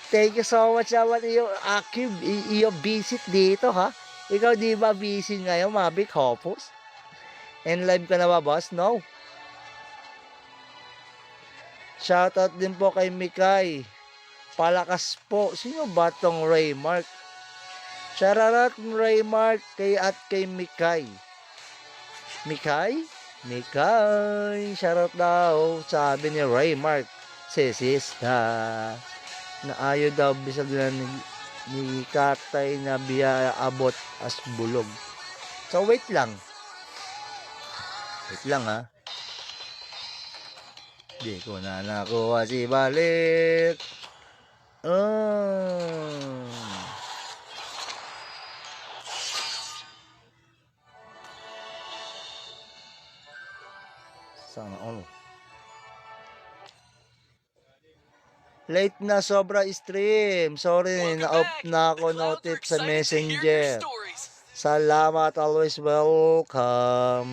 Thank you so much naman iyo, Akim. Iyo visit dito, ha? Ikaw di ba busy ngayon, Mabin Kopos? And live ka na ba, boss? No? Shoutout din po kay Mikay. Palakas po. Sino ba tong Ray Mark? Shoutout Ray Mark kay Mikay. Mikay? Shoutout daw, sabi ni Ray Mark. Si Sista. Na ayaw daw bisag na ni Katay na biya abot as bulog. So wait lang. Ha. Di ko na nakuha si balik. Sana all. Late na sobra stream. Sorry, Welcome na-off back. na ako The clouds are notif sa excited to hear your Messenger. stories. Salamat, always welcome.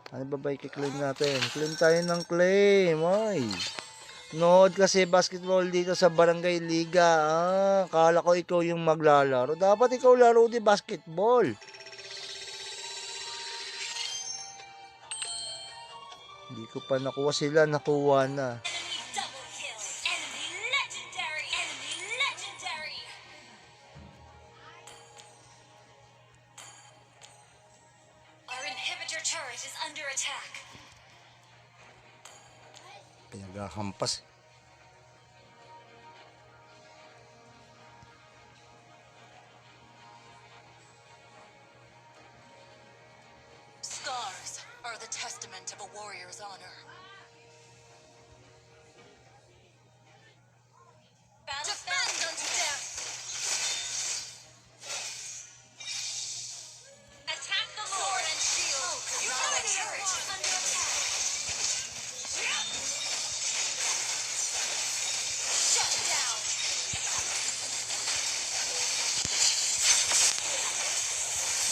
Ano ba ba i-claim natin? Claim tayo ng claim. Ay. Nood kasi basketball dito sa Barangay Liga. Kala ko ikaw yung maglalaro. Dapat ikaw laro di basketball. Hindi ko pa nakuha sila. Nakuha na. Enemy double kill. Enemy legendary. Enemy legendary. Our inhibitor turret is under attack. Pinaghahampas. Scars are the testament of a warrior's honor. Battle Defend spell. unto death! Attack the Lord and shield! You our turret is under attack. Shut down.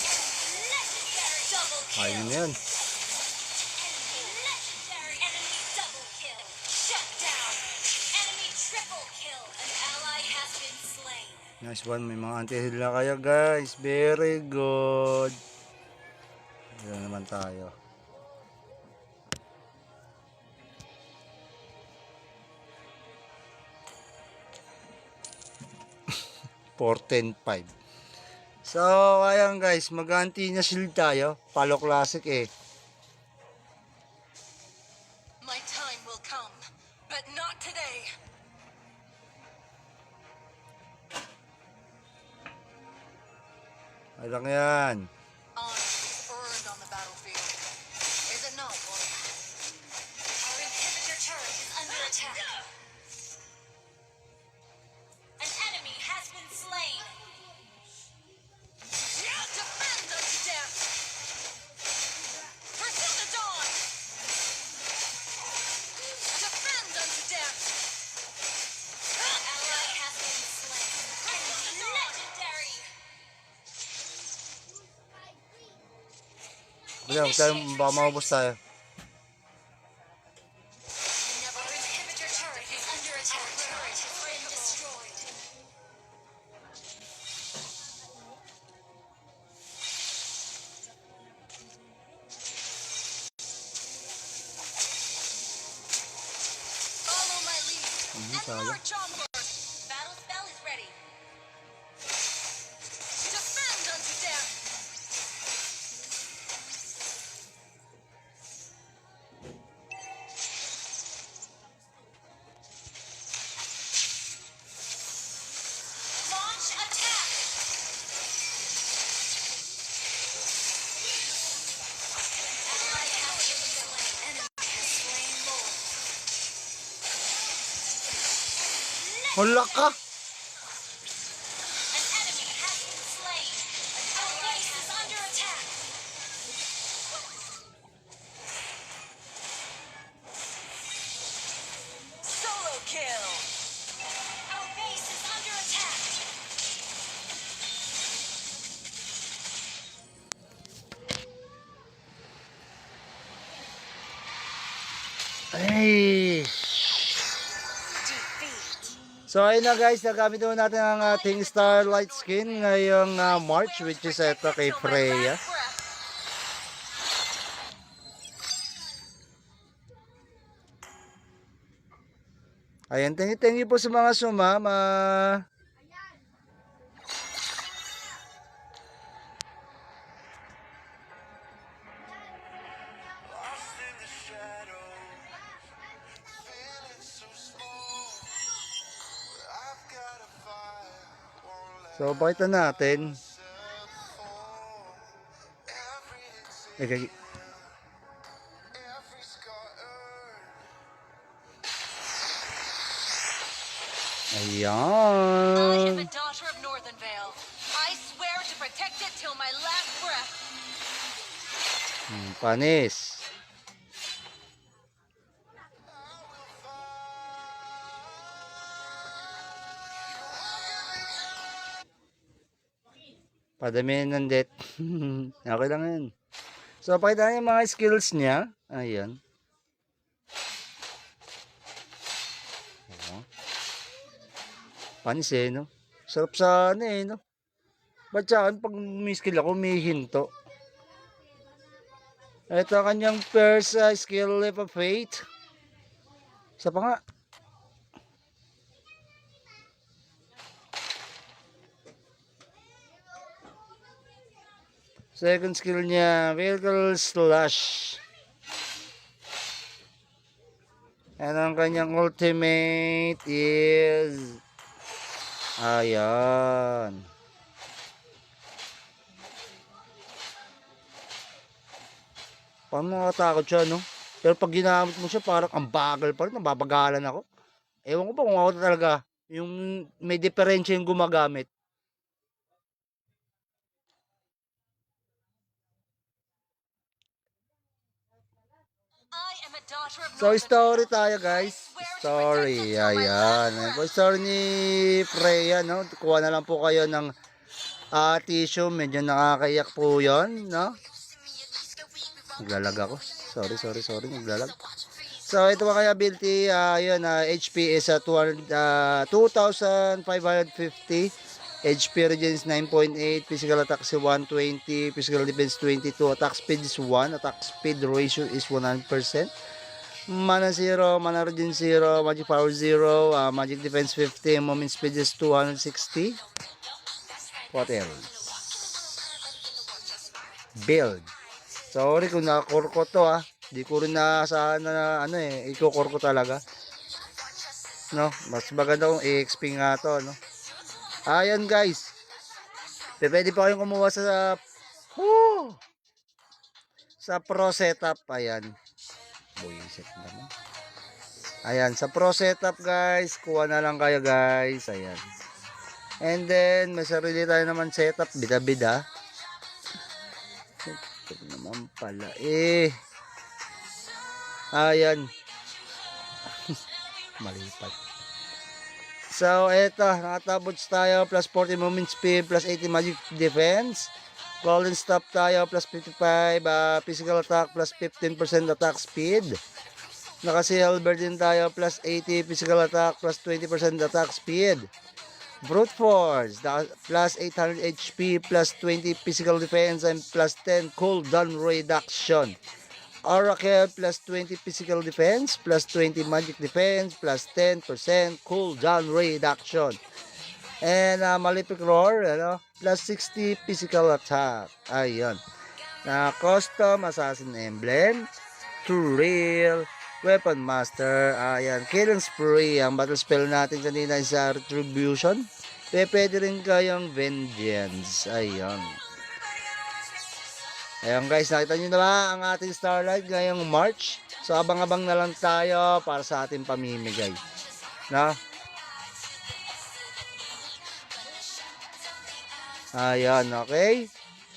Enemy legendary. Double kill. Ayun na yan. Enemy legendary. Enemy double kill. Shut down. Enemy triple kill. An ally has been slain. Nice one. May mga anti-heal na kayo guys. Very good. Ayan naman tayo. $4.10.5. So, ayan guys. Mag-anti na shield tayo. Palo classic eh. My time will come, but not today. Ay lang yan. Honor is earned on the battlefield. Is it not, warrior? Our inhibitor turret is under attack. An enemy has been slain. Defend unto death! Pursue the dawn! Defend unto death! An ally has been slain. Enemy legendary. Ayan, tayo, baka maubos tayo. Our inhibitor turret is under attack. Turret has been destroyed. Follow my lead and sayang. march onward! Battle spell is ready. Defend unto death! Launch attack. Ally has been slain. Enemy has slain Lord. Hala ka! An enemy has been slain. Our base is under attack. Solo kill! Our base is under attack. Ay! So ayun na guys, nagamit naman natin ang ating Starlight skin ngayong March, which is ito kay Till my Freya. last breath. Ayan, thank you po sa mga sumama. Lost in the shadows, feeling so small. I've got a fire, won't let So pakita natin. myself fall. Every Eh, exhale, every scar earned. I am Ayan. a daughter of Northern Vale. I swear to protect it till my last breath. Panis. Padamihan ng death. Okay lang yan. So, pakita niyo yung mga skills niya. Ayan. Oh. Panis eh, no? Sarap sa ano eh, no? Ba't sa akin, pag may skill ako, may hinto. Ito kanyang first skill, Leap of Faith. Isa pa nga. Second skill niya, Vehicle Slash. And ang kanyang ultimate is... Ayan. Parang nakakatakot siya, no? Pero pag ginamit mo siya, parang ang bagal pa rin. Nababagalan ako. Ewan ko ba kung ako talaga yung may diferensya yung gumagamit. I am a daughter of So, Northern story Vale. tayo, guys. Story. Ayan. Ayan po, story ni Freya, no? Kuha na lang po kayo ng tissue. Medyo nakakaiyak po yun, no? Naglalag ako. Sorry. Naglalag. So, ito ba kaya ability? Yun, HP is 2,550. HP regen is 9.8. Physical attack is 120. Physical defense 22. Attack speed is 1. Attack speed ratio is 100%. Mana 0. Mana regen 0. Magic power 0. Magic defense 50. Movement speed is 260. What else? Build. Sorry kung nakakurko to Di ko rin naasahan na ano ikukurko talaga. No, mas maganda kung i-XP nga to, no. Ayan guys. Pwede pa kayong kumuha sa pro setup. Ayan. Buisit naman. Ayan, sa pro setup guys, kuha na lang kayo guys. Ayan. And then, may sarili tayo naman setup. Bida-bida. Ito naman pala ayan. Malipat. So, eto. Nakatabots tayo. Plus 40 movement speed. Plus 80 magic defense. Golden stop tayo. Plus 55 physical attack. Plus 15% attack speed. Naka-silver din tayo. Plus 80 physical attack. Plus 20% attack speed. Brute Force, plus 800 HP, plus 20 physical defense, and plus 10 cooldown reduction. Oracle, plus 20 physical defense, plus 20 magic defense, plus 10% cooldown reduction. And Malefic Roar, plus 60 physical attack. Ayun. Custom Assassin Emblem, True Real, Weapon Master, ayan, Killing Spree, ang battle spell natin kanina is Retribution. Pwede rin kayong Vengeance, ayan. Ayan guys, nakita nyo na ba ang ating Starlight ngayong March? So abang-abang na lang tayo para sa ating pamimigay. Na? Ayan, okay.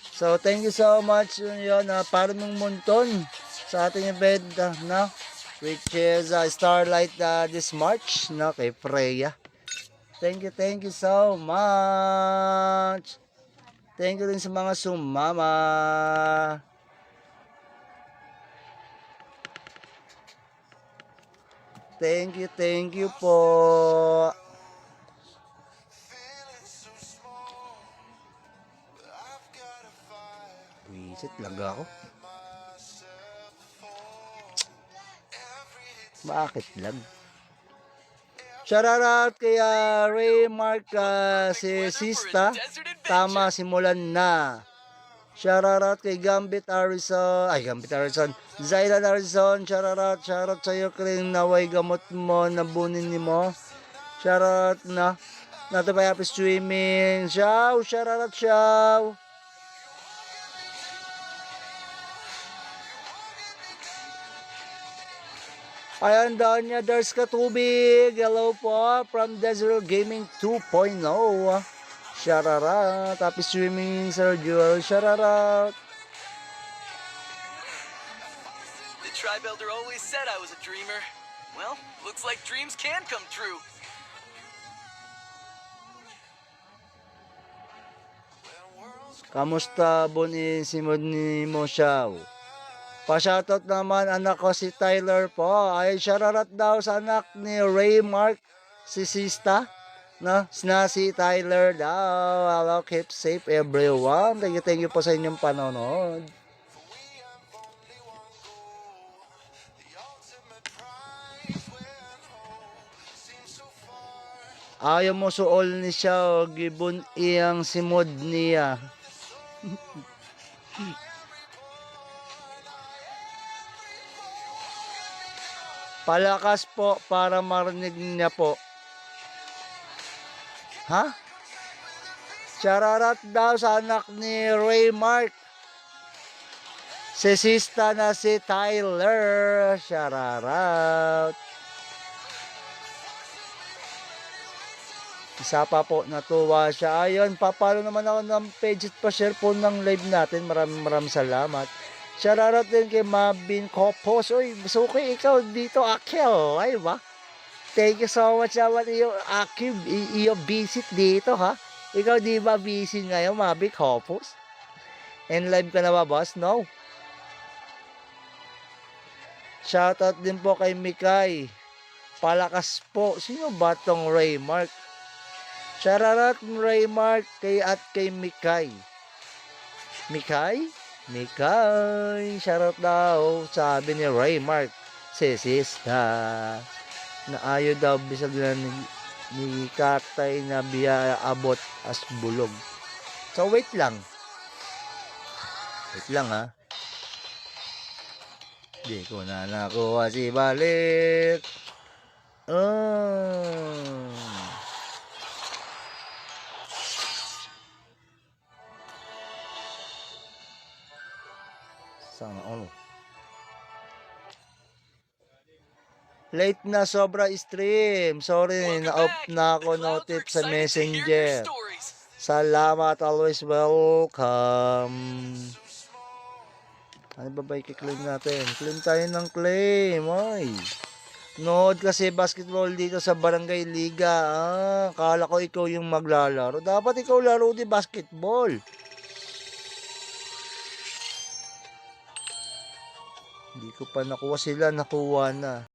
So thank you so much yun, para mong monton sa ating event na which is Starlight this March, no, kay Freya. Thank you so much. Thank you rin sa mga sumama. Thank you po. Wisit, laga ako. Bakit lag? Shoutout kay Ray Mark si Sista. Tama, simulan na. Shoutout kay Gambit Harrison. Zaylan Harrison. Shoutout sa iyo kring naway gamot mo, nabunin ni mo. Shoutout na. Nato pa happy streaming. Shoutout. Ayan, Danya, there's katubig. Hello po, from Desert Gaming 2.0. Shoutout. Happy streaming, Sir Joel. Shoutout. The Tribe Elder always said I was a dreamer. Well, looks like dreams can come true. When worlds Kamusta bunin si ni mo siyaw? Pa-shoutout naman anak ko si Tyler po. Ay shoutout daw sa anak ni Ray Mark si Sista. No, si Tyler daw. Hello, keep safe everyone. Thank you po sa inyong panonood. Ayaw mo suol ni siya, gibon iyang simod niya. Palakas po para marinig niya po. Ha? Shararat daw sa anak ni Ray Mark. Si sista na si Tyler. Shararat. Isa pa po, natuwa siya. Ayun, papalo naman ako ng page at pa-share po ng live natin. Maraming salamat. Shoutout din kay Mabin Kopos. Uy, suki ikaw dito, Akil. Ay ba? Thank you so much naman iyo, Akil. Iyo visit dito, ha? Ikaw di ba busy ngayon, Mabin Kopos? And live ka na ba, boss? No. Shoutout din po kay Mikay. Palakas po. Sino ba tong Ray Mark? Shoutout Ray Mark kay at kay Mikay. Mikay? Mikay. Shoutout daw. Sabi ni Ray Mark. Sisista. Na ayaw daw bisag na ni Katay na biya abot as bulog. So wait lang. Wait lang ha. Di ko na nakuha si balik. Sana all. Late na sobra stream. Sorry, na-off na ako notif sa Messenger. Salamat, always welcome. Ano ba i-claim natin? Claim tayo ng claim. Ay. Nood kasi basketball dito sa Barangay Liga. Kala ko ikaw yung maglalaro. Dapat ikaw laro di basketball. Hindi ko pa nakuha sila. Nakuha na.